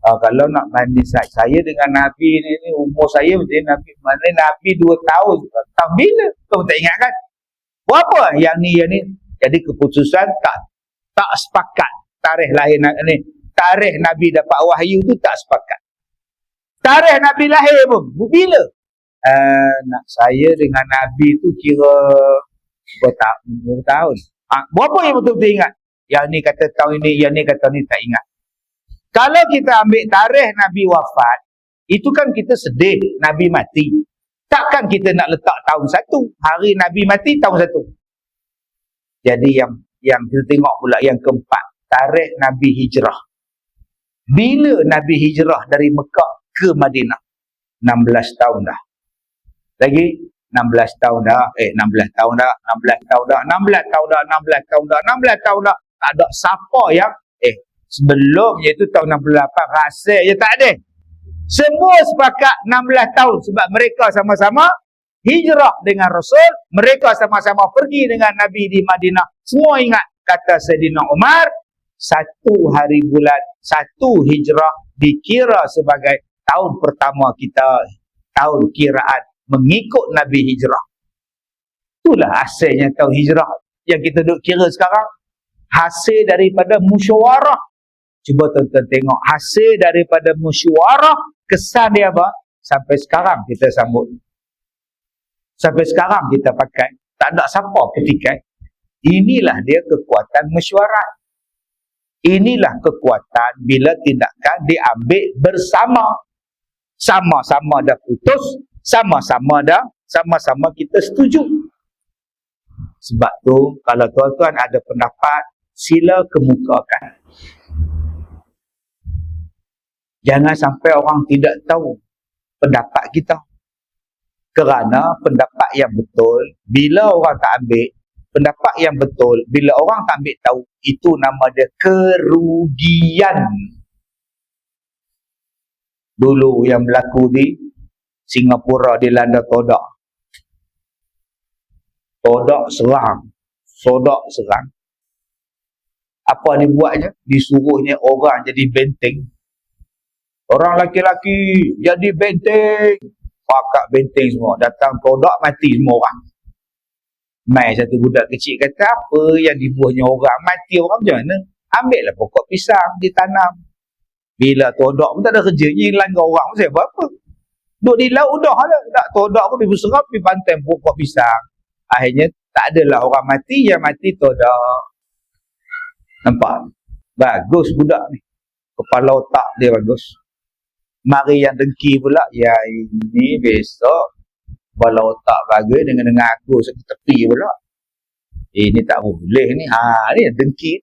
Kalau nak banding saya dengan Nabi ni umur saya macam Nabi 2 tahun. Tahun bila? Kamu tak ingat kan? Berapa? Yang ni. Jadi keputusan tak sepakat tarikh lahir ni. Tarikh Nabi dapat wahyu tu tak sepakat. Tarikh Nabi lahir pun bila? Nak saya dengan Nabi tu kira berapa tahun? Berapa yang betul-betul ingat? Yang ni kata tahun ini, yang ni kata ni tak ingat. Kalau kita ambil tarikh Nabi wafat, itu kan kita sedih Nabi mati. Takkan kita nak letak tahun 1, hari Nabi mati tahun 1. Jadi yang kita tengok pula yang keempat, tarikh Nabi hijrah. Bila Nabi hijrah dari Mekah ke Madinah? 16 tahun dah. Lagi 16 tahun dah. 16 tahun dah. 16 tahun dah. 16 tahun dah. 16 tahun dah. 16 tahun dah. Tak ada siapa yang sebelumnya itu tahun 68 rasa je tak ada. Semua sepakat 16 tahun sebab mereka sama-sama hijrah dengan Rasul, mereka sama-sama pergi dengan Nabi di Madinah. Semua ingat kata Sayyidina Umar, 1 hari bulan 1 hijrah dikira sebagai tahun pertama kita, tahun kiraan mengikut Nabi hijrah. Itulah asalnya tahun hijrah yang kita duk kira sekarang. Hasil daripada musyawarah. Cuba tuan-tuan tengok hasil daripada musyawarah, kesan dia apa? Sampai sekarang kita sambut. Sampai sekarang kita pakai. Tak ada siapa petikai. Inilah dia kekuatan mesyuarat. Inilah kekuatan bila tindakan diambil bersama. Sama-sama dah putus, sama-sama kita setuju. Sebab tu kalau tuan-tuan ada pendapat, sila kemukakan. Jangan sampai orang tidak tahu pendapat kita. Kerana pendapat yang betul, bila orang tak ambil, pendapat yang betul, bila orang tak ambil tahu, itu nama dia kerugian. Dulu yang berlaku di Singapura dilanda todak. Todak serang. Sodak serang. Apa dibuatnya? Disuruhnya orang jadi benteng. Orang laki-laki jadi benteng. Pakak benteng semua. Datang todak, mati semua orang. Mai satu budak kecil kata, apa yang dibuahnya orang? Mati orang macam mana? Ambillah pokok pisang, ditanam. Bila todak pun tak ada kerjanya, langgar orang pun saya buat apa? Duduk di laut dah lah. Tak todak pun pergi berserap, pergi pantai pokok pisang. Akhirnya tak adalah orang mati, yang mati todak. Nampak? Bagus budak ni. Kepala otak dia bagus. Mari yang dengki pula, ya ini besok kepala otak bagus dengan aku sakit tepi pula. Ini tak boleh ni. Ni yang dengki.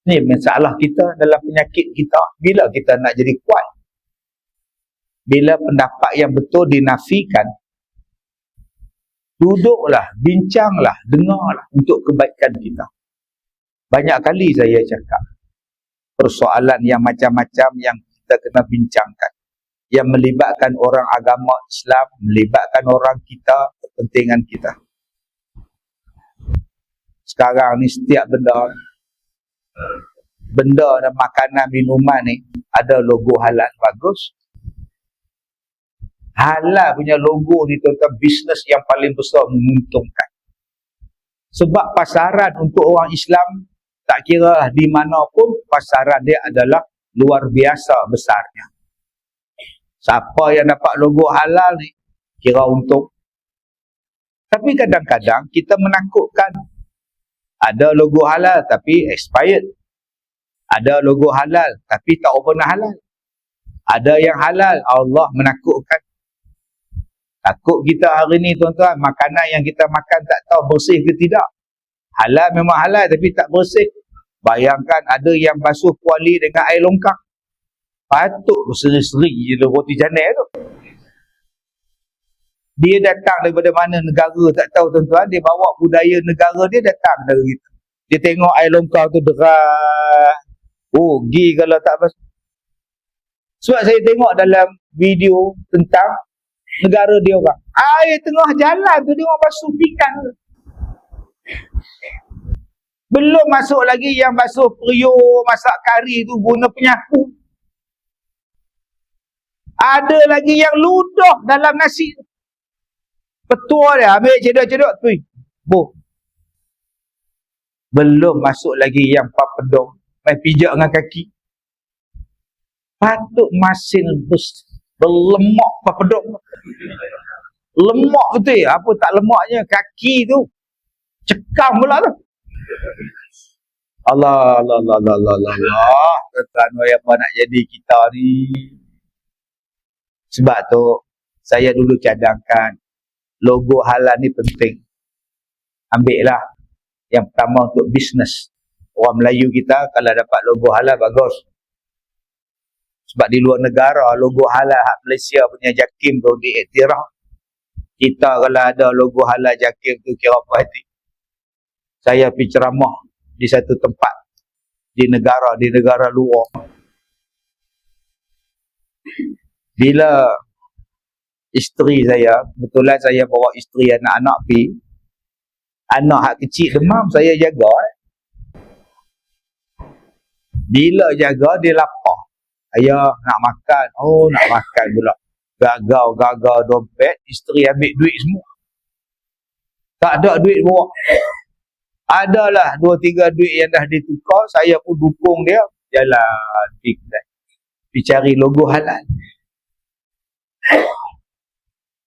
Ni masalah kita dalam penyakit kita. Bila kita nak jadi kuat? Bila pendapat yang betul dinafikan, duduklah, bincanglah, dengarlah untuk kebaikan kita. Banyak kali saya cakap, persoalan yang macam-macam yang kita kena bincangkan, yang melibatkan orang agama Islam, melibatkan orang kita, kepentingan kita. Sekarang ni setiap benda dan makanan, minuman ni ada logo halal, bagus. Halal punya logo ni tuan-tuan, bisnes yang paling besar, menguntungkan. Sebab pasaran untuk orang Islam, tak kira di mana pun, pasaran dia adalah luar biasa besarnya. Siapa yang dapat logo halal ni, kira untung. Tapi kadang-kadang kita menakutkan. Ada logo halal tapi expired. Ada logo halal tapi tak pernah halal. Ada yang halal, Allah menakutkan. Takut kita hari ni tuan-tuan, makanan yang kita makan tak tahu bersih ke tidak. Halal memang halal tapi tak bersih. Bayangkan ada yang basuh kuali dengan air longkang. Patut berseri-seri je roti canai tu. Dia datang daripada mana negara tak tahu tuan-tuan. Dia bawa budaya negara dia datang dari kita. Dia tengok air longkang tu deras. Oh, gi kalau tak basuh. Sebab saya tengok dalam video tentang negara dia orang. Air tengah jalan tu dia orang basuh pinggan. Belum masuk lagi yang basuh periuk, masak kari tu guna penyapu. Ada lagi yang ludah dalam nasi. Petua dia ambil cedok-cedok tu. Belum masuk lagi yang papedong, main pijak dengan kaki. Patut masin berlemak papedong. Lemak betul ya. Apa tak lemaknya? Kaki tu cekam pula tu. Allah. Tuan-tuan, apa nak jadi kita ni? Sebab tu saya dulu cadangkan logo halal ni penting. Ambillah. Yang pertama untuk bisnes. Orang Melayu kita kalau dapat logo halal bagus. Sebab di luar negara logo halal hak Malaysia punya JAKIM tu diiktiraf. Kita kalau ada logo halal JAKIM tu kira apa hati. Saya pergi ceramah di satu tempat di negara luar. Bila isteri saya, kebetulan saya bawa isteri anak-anak pergi, anak hak kecil demam, saya jaga. Bila jaga dia lapar. Ayah nak makan. Oh, nak makan pula. Gagal dompet, isteri ambil duit semua. Tak ada duit bawa. Adalah 2-3 duit yang dah ditukar, saya pun dukung dia. Jalan pergi kedai. Pergi cari logo halal.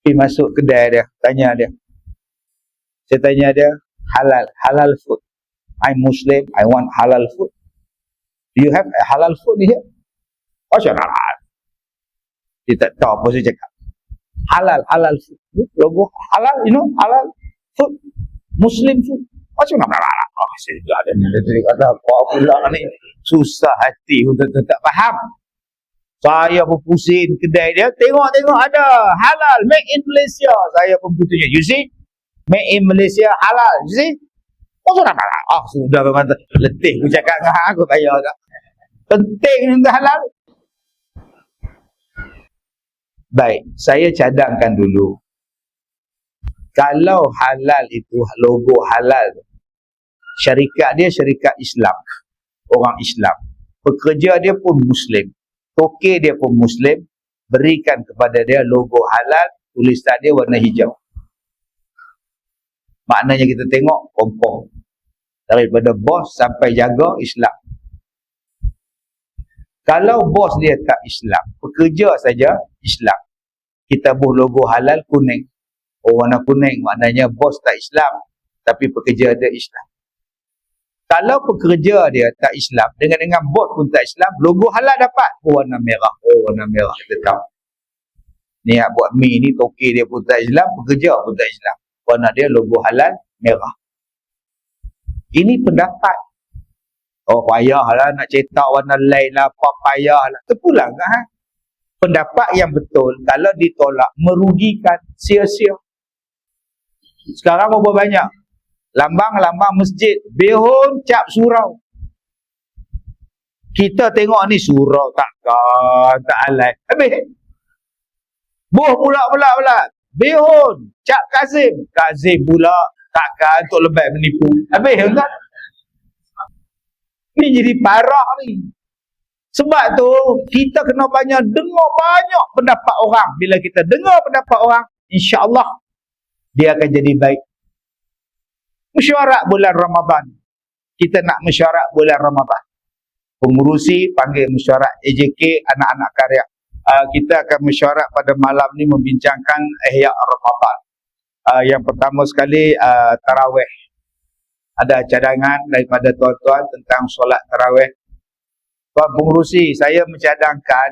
Pergi masuk kedai dia, tanya dia. Saya tanya dia, halal food. I'm Muslim, I want halal food. Do you have a halal food here? Oh, halal. Dia tak tahu apa saya cakap. Halal food. Logo halal, halal food. Muslim food. Macam mana? Saya juga ada kata apa pula ni. Susah hati untuk tak faham. Saya pun pusing kedai dia, tengok ada halal, make in Malaysia. Saya pun pusing. You see? Make in Malaysia halal. You see? Oh, sudah halal. Oh, sudah memang letih aku cakap dengan aku bayar dah. Penting untuk halal. Baik, saya cadangkan dulu. Kalau halal itu logo halal, syarikat dia syarikat Islam, orang Islam, pekerja dia pun Muslim, tokek dia pun Muslim, berikan kepada dia logo halal, tulisan dia warna hijau. Maknanya kita tengok kompong daripada bos sampai jaga Islam. Kalau bos dia tak Islam, pekerja saja Islam, kita buh logo halal kuning. Oh, warna kuning maknanya bos tak Islam, tapi pekerja dia Islam. Kalau pekerja dia tak Islam, dengan bos pun tak Islam, logo halal dapat. Oh, warna merah. Oh, warna merah. Kita tahu. Niat buat mi ni, tokek dia pun tak Islam, pekerja pun tak Islam. Warna dia logo halal, merah. Ini pendapat. Oh, payahlah nak cetak warna lain lah, apa payahlah. Terpulang kan? Ha? Pendapat yang betul, kalau ditolak, merugikan, sia-sia. Sekarang berapa banyak? Lambang-lambang masjid, behon cap surau. Kita tengok ni surau takkan, tak alai. Habis. Boh pula. Behon, cap Kazim. Kazim pula, takkan untuk lebih menipu. Habis kan? Ni jadi parah ni. Sebab tu, kita kena dengar banyak pendapat orang. Bila kita dengar pendapat orang, insya-Allah dia akan jadi baik. Mesyuarat bulan Ramadan. Kita nak mesyuarat bulan Ramadan. Pengurusi panggil mesyuarat AJK anak-anak karya. Kita akan mesyuarat pada malam ni membincangkan Ihya Ramadan. Yang pertama sekali tarawih. Ada cadangan daripada tuan-tuan tentang solat tarawih. Tuan pengurusi, saya mencadangkan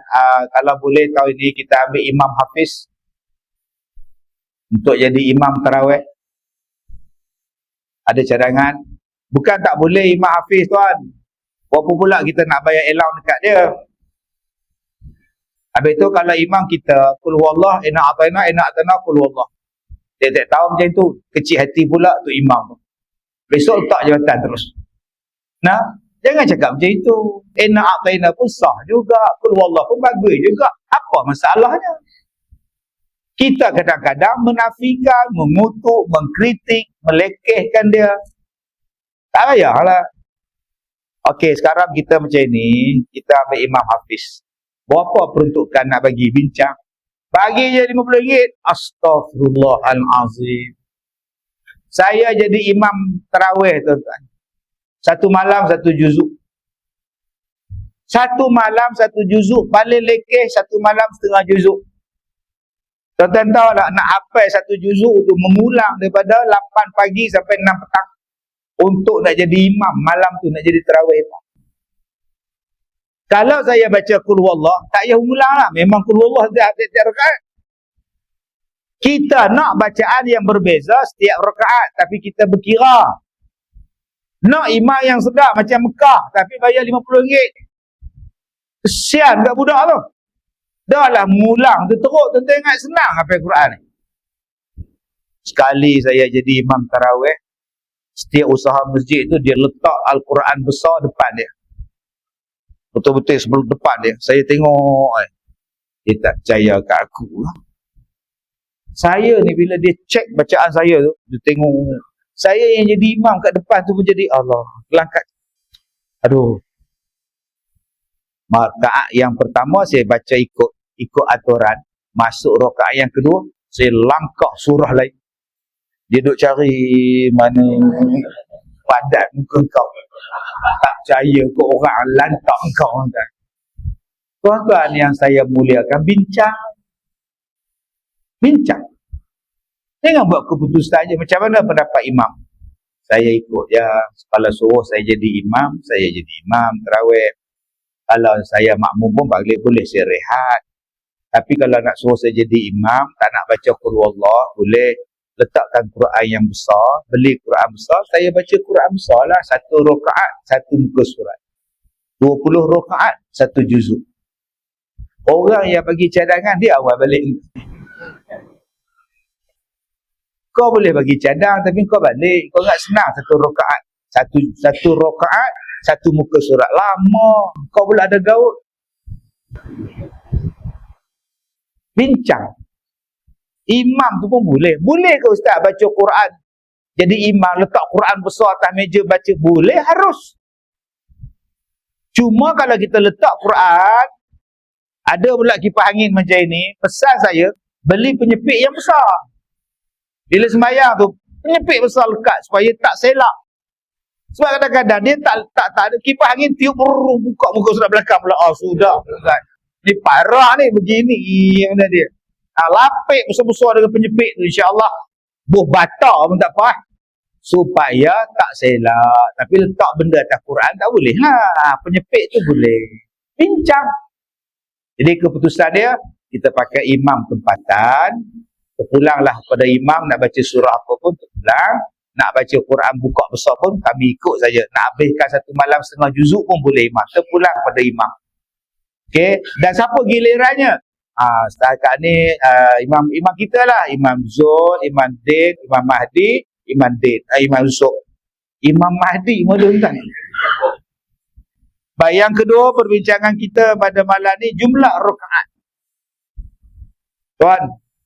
kalau boleh tahun ini kita ambil Imam Hafiz untuk jadi imam tarawih. Ada cadangan. Bukan tak boleh Imam Hafiz tuan. Berapa pula kita nak bayar allowance dekat dia. Habis tu kalau imam kita qul huwallah inna a'tayna qul huwallah. Dia tak tahu macam tu. Kecil hati pula tu imam. Besok letak jawatan terus. Nah, jangan cakap macam itu. Inna a'tayna pun sah juga. Qul huwallah pun bagus juga. Apa masalahnya? Kita kadang-kadang menafikan, mengutuk, mengkritik, melekehkan dia. Tak payahlah. Okey, sekarang kita macam ni, kita ambil Imam Hafiz. Berapa peruntukan nak bagi bincang? Bagi je RM50. Astaghfirullahalazim. Saya jadi imam tarawih tuan-tuan. Satu malam satu juzuk. Satu malam satu juzuk. Paling lekeh satu malam setengah juzuk. Tuan-tuan tahu tak, nak hafal satu juzuk tu mengulang daripada 8 pagi sampai 6 petang. Untuk nak jadi imam malam tu, nak jadi tarawih. Kalau saya baca qul huwallah, tak payah ulang lah. Memang qul huwallah setiap rakaat. Kita nak bacaan yang berbeza setiap rakaat, tapi kita berkira. Nak imam yang sedap macam Mekah, tapi bayar RM50. Kesian kat budak tu. Dah lah mengulang tu teruk, tuan-tuan ingat senang hafal Quran ni. Sekali saya jadi imam tarawih, setiap usaha masjid tu dia letak Al-Quran besar depan dia. Betul-betul sebelum depan dia. Saya tengok, dia tak percaya kat aku. Saya ni bila dia cek bacaan saya tu, dia tengok. Saya yang jadi imam kat depan tu pun jadi Allah. Kelangkat. Aduh. Rakaat yang pertama saya baca ikut aturan. Masuk rakaat yang kedua, saya langkah surah lain. Dia duk cari mana padat muka kau. Tak percaya ke orang lantak kau kan. Tuan-tuan yang saya muliakan, bincang. Jangan buat keputusan je. Macam mana pendapat imam? Saya ikut ya. Kalau suruh saya jadi imam, saya jadi imam tarawih. Kalau saya makmum pun boleh saya rehat. Tapi kalau nak suruh saya jadi imam, tak nak baca qul huwallah, boleh letakkan Quran yang besar, beli Quran besar, saya baca Quran besar lah. 1 rakaat, 1 muka surat. 20 rakaat, 1 juzuk. Orang yang bagi cadangan, dia awal balik. Kau boleh bagi cadang, tapi kau balik. Kau ingat senang satu rakaat. Satu rakaat, satu muka surat. Lama. Kau pula ada gaul. Bincang. Imam tu pun boleh. Boleh ke ustaz baca Quran? Jadi imam letak Quran besar atas meja baca. Boleh, harus. Cuma kalau kita letak Quran, ada pula kipas angin macam ini, pesan saya, beli penyepit yang besar. Bila sembahyang tu, penyepit besar lekat supaya tak selak. Sebab kadang-kadang dia tak ada kipas angin tiup, buka muka surat belakang pula. Oh, sudah. Ni parah ni, begini yang ada dia. Lapik besar-besar dengan penyepit tu, insya-Allah. Buh bata pun tak apa. Supaya tak selak. Tapi letak benda atas Quran tak boleh lah. Penyepit tu boleh. Bincang. Jadi keputusan dia, kita pakai imam tempatan. Terpulanglah kepada imam nak baca surah apa pun, terpulang. Nak baca Quran buka besar pun, kami ikut saja. Nak habiskan satu malam setengah juzuk pun boleh imam. Terpulang kepada imam. Okey. Dan siapa gilirannya? Setakat ni imam kita lah. Imam Zul, Imam Din, Imam Mahdi, Imam Din, Imam Yusuf. Imam Mahdi mula tuan. Baik, yang kedua perbincangan kita pada malam ni jumlah rakaat. Tuan,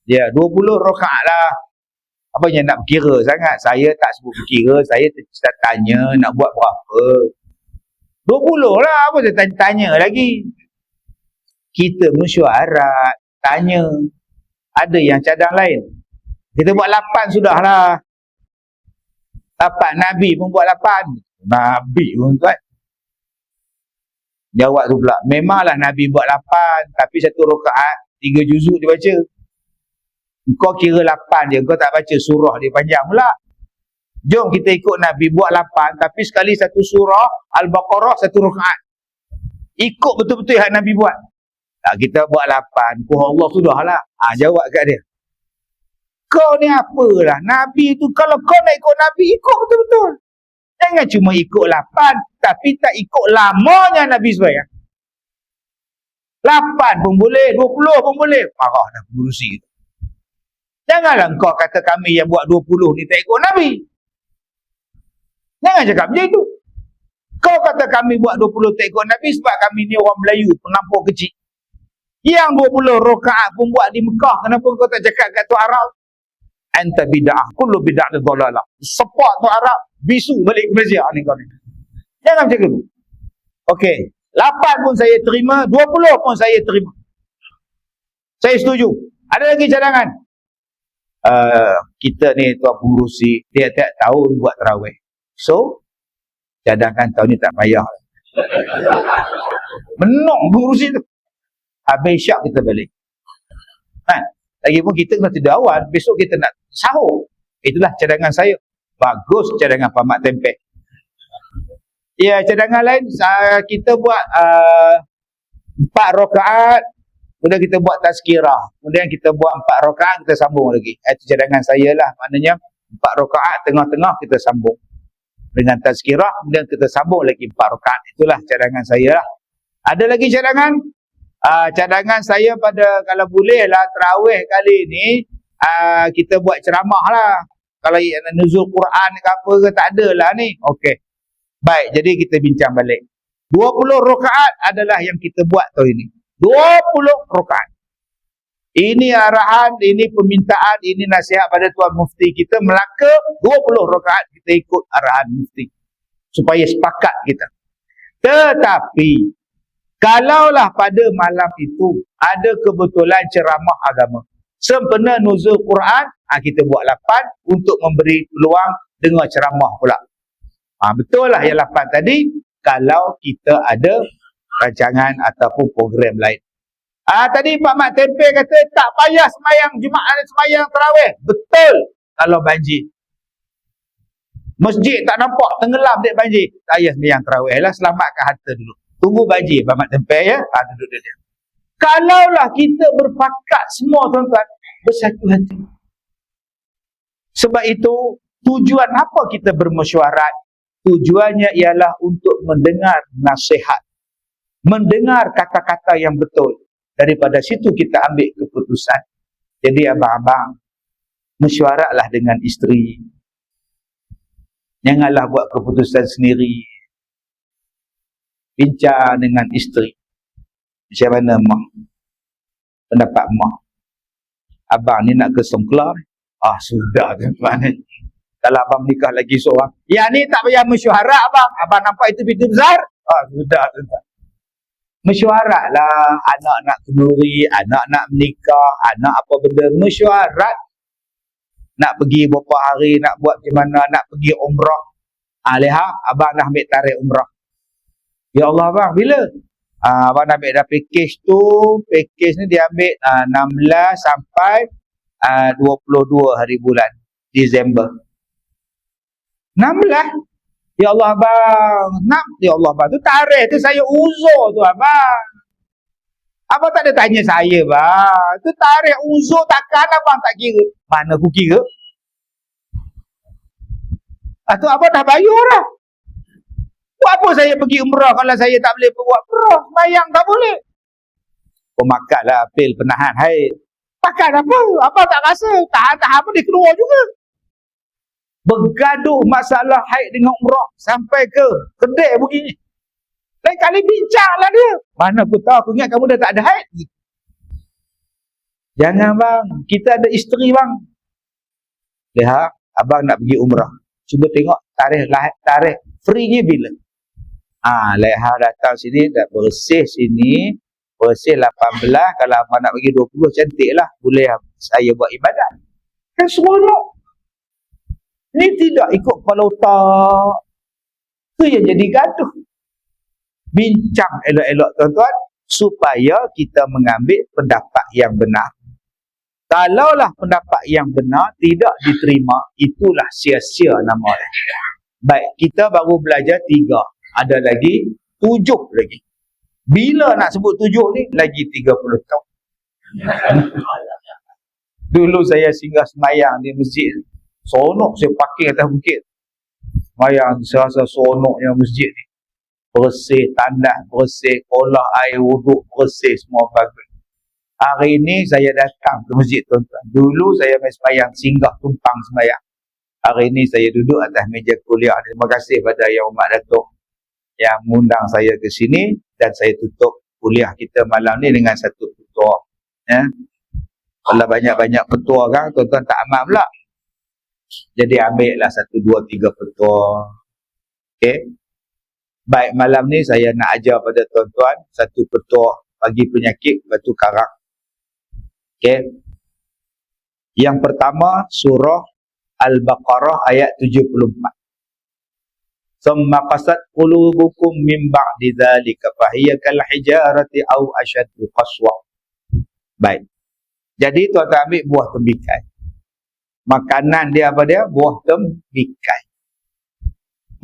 ya 20 rakaat lah. Apa yang nak berkira sangat? Saya tak sebut berkira, saya tanya nak buat berapa. 20 lah, apa saya tanya lagi? Kita mesyuarat, tanya. Ada yang cadang lain. Kita buat 8 sudahlah. 8, Nabi pun buat 8. Nabi pun tuan. Jawab tu pula, memanglah Nabi buat 8, tapi satu rakaat 3 juzuk dia baca. Kau kira 8 dia, kau tak baca surah dia panjang pula. Jom kita ikut Nabi buat 8, tapi sekali satu surah Al-Baqarah satu rakaat. Ikut betul-betul yang Nabi buat. Kita buat 8, Allah sudahlah. Jawab kat dia, kau ni apalah, Nabi tu kalau kau nak ikut Nabi, ikut betul-betul. Jangan cuma ikut 8, tapi tak ikut lamanya Nabi sembahyang. 8 pun boleh, 20 pun boleh. Marah dah pengurusi tu. Janganlah kau kata kami yang buat 20 ni tak ikut Nabi. Jangan cakap macam itu. Kau kata kami buat 20 tak ikut Nabi sebab kami ni orang Melayu, penampur kecil. Yang 20 rakaat pun buat di Mekah, kenapa kau tak cakap kat tu Arab? Anta bid'ah, kullu bid'atin dhalalah. Support tu Arab, bisu balik ke Malaysia ni kau ni. Jangan macam tu. Okey, 8 pun saya terima, 20 pun saya terima. Saya setuju. Ada lagi cadangan? Kita ni tuan pengurusi tiap-tiap tahun buat tarawih. So, cadangan tahun ni tak payah. Menong pengurusi tu. Habis syak kita balik. Lagipun kita kena tidur awal, besok kita nak sahur. Itulah cadangan saya. Bagus cadangan Pak Mat Tempek. Ya, cadangan lain kita buat 4 rakaat, kemudian kita buat tazkirah. Kemudian kita buat 4 rakaat, kita sambung lagi. Itu cadangan saya lah. Maknanya 4 rakaat, tengah-tengah kita sambung dengan tazkirah, kemudian kita sambung lagi 4 rakaat. Itulah cadangan saya lah. Ada lagi cadangan? Cadangan saya pada, kalau boleh lah tarawih kali ni kita buat ceramah lah. Kalau nuzul Quran ke apa ke, tak ada lah ni. Okey. Baik, jadi kita bincang balik. 20 rakaat adalah yang kita buat tahun ini. 20 rakaat. Ini arahan, ini permintaan, ini nasihat pada Tuan Mufti kita. Melaka 20 rakaat kita ikut arahan Mufti. Supaya sepakat kita. Tetapi kalaulah pada malam itu ada kebetulan ceramah agama, sempena nuzul Quran, kita buat 8 untuk memberi peluang dengar ceramah pula. Betul lah yang 8 tadi, kalau kita ada rancangan ataupun program lain. Tadi Pak Mat Tempeh kata tak payah semayang Jumaat, semayang tarawih. Betul kalau banjir. Masjid tak nampak, tenggelam dek banjir. Tak payah semayang tarawih lah, selamatkan harta dulu. Tunggu banjir Pak Mat Tempeh ya. Duduk dia. Kalaulah kita berpakat semua tuan-tuan, bersatu hati. Sebab itu tujuan apa kita bermesyuarat? Tujuannya ialah untuk mendengar nasihat, mendengar kata-kata yang betul, Daripada situ kita ambil keputusan. Jadi abang-abang, mesyuaratlah dengan isteri. Janganlah buat keputusan sendiri. Bincang dengan isteri. Macam mana mak? Pendapat mak. Abang ni nak ke Songkla. Sudah tuan-tuan. Kalau abang menikah lagi seorang, yang ni tak payah mesyuarat abang. Abang nampak itu pintu besar? Sudah tuan-tuan. Mesyuaratlah. Anak nak kenduri, anak nak menikah, anak apa benda. Mesyuarat. Nak pergi berapa hari, nak buat macam mana, nak pergi umrah. Lihat, abang dah ambil tarikh umrah. Ya Allah abang, bila? Abang dah ambil dah package tu. Package ni dia ambil 16 sampai 22 hari bulan Disember. 16? Ya Allah abang. Ya Allah abang. Tu tarikh tu saya uzur tu abang. Abang tak ada tanya saya bang. Tu tarikh uzur, takkan abang tak kira? Mana aku kira? Tu abang dah bayar lah. Buat apa saya pergi umrah kalau saya tak boleh buat umrah? Sembahyang tak boleh. Makanlah pil penahan haid. Makan apa? Abang tak rasa. Tahan-tahan pun dia keluar juga. Bergaduh masalah haid dengan umrah sampai ke kedai begini. Lain kali bincang lah dia. Mana aku tahu, aku ingat kamu dah tak ada haid. Jangan bang, kita ada isteri bang. Lihat, abang nak pergi umrah. Cuba tengok tarikh free-nya bila. Lihat datang sini, dah bersih sini. Bersih 18, kalau abang nak pergi 20, cantik lah. Boleh saya buat ibadat. Kan seronok. Ini tidak ikut kepala otak. Itu yang jadi gaduh. Bincang elok-elok tuan-tuan, supaya kita mengambil pendapat yang benar. Kalaulah pendapat yang benar tidak diterima, itulah sia-sia nama dia. Baik, kita baru belajar 3. Ada lagi 7 lagi. Bila nak sebut 7 ni, lagi 30 tahun. Dulu saya singgah semayang di masjid. Seronok saya parking atas bukit. Semayang, saya rasa seronoknya masjid ni. Bersih tandas, bersih kolah air wuduk, bersih semua bagus. Hari ini saya datang ke masjid tuan-tuan. Dulu saya main semayang, singgah tumpang semayang. Hari ini saya duduk atas meja kuliah. Terima kasih pada Yang Hormat Datuk yang mengundang saya ke sini, dan saya tutup kuliah kita malam ni dengan satu petua. Kalau banyak-banyak petua kan, tuan-tuan tak amat pula. Jadi ambillah 1, 2, 3 petua. Okey. Baik, malam ni saya nak ajar pada tuan-tuan satu petua bagi penyakit batu karang. Okey. Yang pertama, surah Al-Baqarah ayat 74. Summa qasat qulubukum min ba'di dzalika fahiya kal hijarati aw ashaddu qaswa. Baik. Jadi tuan-tuan ambil buah tembikai. Makanan dia apa dia? Buah tembikai.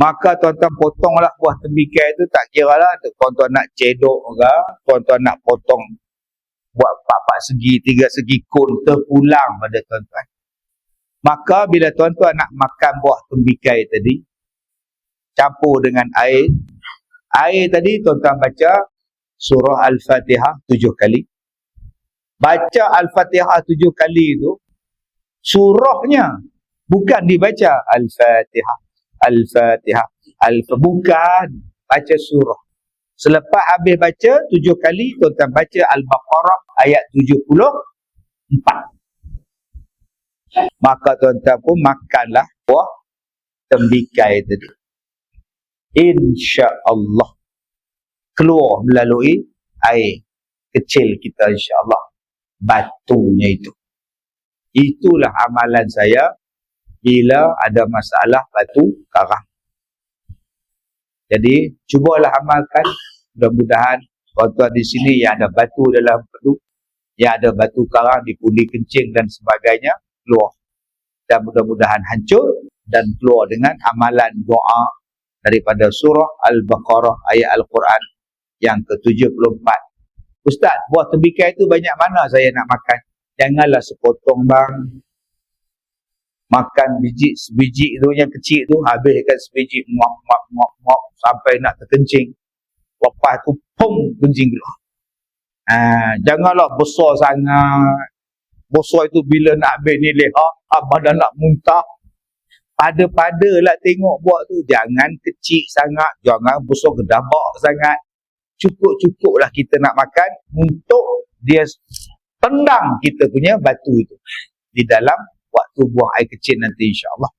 Maka tuan-tuan potonglah buah tembikai itu, tak kira lah tuan-tuan nak cedok ke, tuan-tuan nak potong buat 4 segi, 3 segi kun, terpulang pada tuan-tuan. Maka bila tuan-tuan nak makan buah tembikai tadi, campur dengan air. Air tadi tuan-tuan baca surah Al-Fatihah 7 kali. Baca Al-Fatihah 7 kali itu, surahnya bukan dibaca Al-Fatihah. Al-Fatihah. Bukan baca surah. Selepas habis baca 7 kali, tuan-tuan baca Al-Baqarah ayat 74. Maka tuan-tuan pun makanlah buah tembikai tadi. InsyaAllah keluar melalui air kecil kita, insyaAllah, batunya itu. Itulah amalan saya bila ada masalah batu karang. Jadi cubalah amalkan. Mudah-mudahan tuan-tuan di sini yang ada batu dalam perut, yang ada batu karang di pundi kencing dan sebagainya, keluar. Dan mudah-mudahan hancur dan keluar dengan amalan doa daripada surah Al-Baqarah ayat Al-Quran yang ke-74. Ustaz, buah tembikai itu banyak mana saya nak makan? Janganlah sepotong bang. Makan sebiji itu yang kecil tu, habiskan sebiji muak sampai nak terkencing. Lepas tu pum, kencing keluar. Janganlah besar sangat. Besar itu bila nak habis ni leha, badan nak muntah. Pada-pada lah tengok buat tu. Jangan kecil sangat, jangan besar gedabak sangat. Cukup-cukuplah kita nak makan untuk dia tendang kita punya batu itu di dalam waktu buang air kecil nanti, insya-Allah.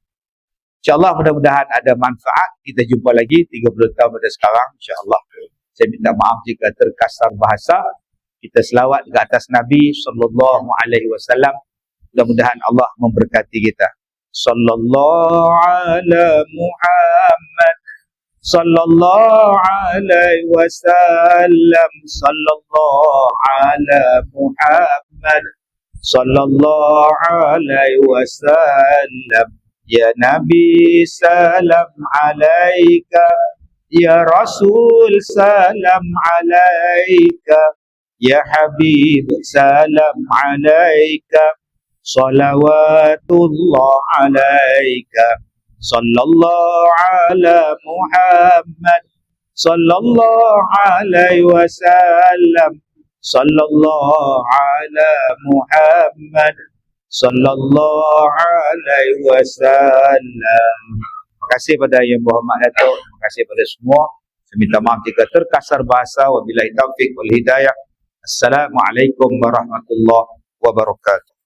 InsyaAllah mudah-mudahan ada manfaat. Kita jumpa lagi 30 tahun pada sekarang, insyaAllah. Saya minta maaf jika terkasar bahasa. Kita selawat ke atas Nabi sallallahu alaihi wasallam. Mudah-mudahan Allah memberkati kita. Sallallahu ala Muhammad, sallallahu alaihi wasallam, sallallahu ala Muhammad, sallallahu alaihi wasallam. Ya Nabi salam alaika, ya Rasul salam alaika, ya Habib salam alaika, salawatullah alaika, sallallahu ala Muhammad, sallallahu alaihi wasallam, sallallahu ala Muhammad, sallallahu alaihi wasallam. Terima kasih pada Yang Berhormat Datuk. Terima kasih pada semua. Saya minta maaf jika terkasar bahasa. Wabillahi taufiq wal hidayah. Assalamualaikum warahmatullahi wabarakatuh.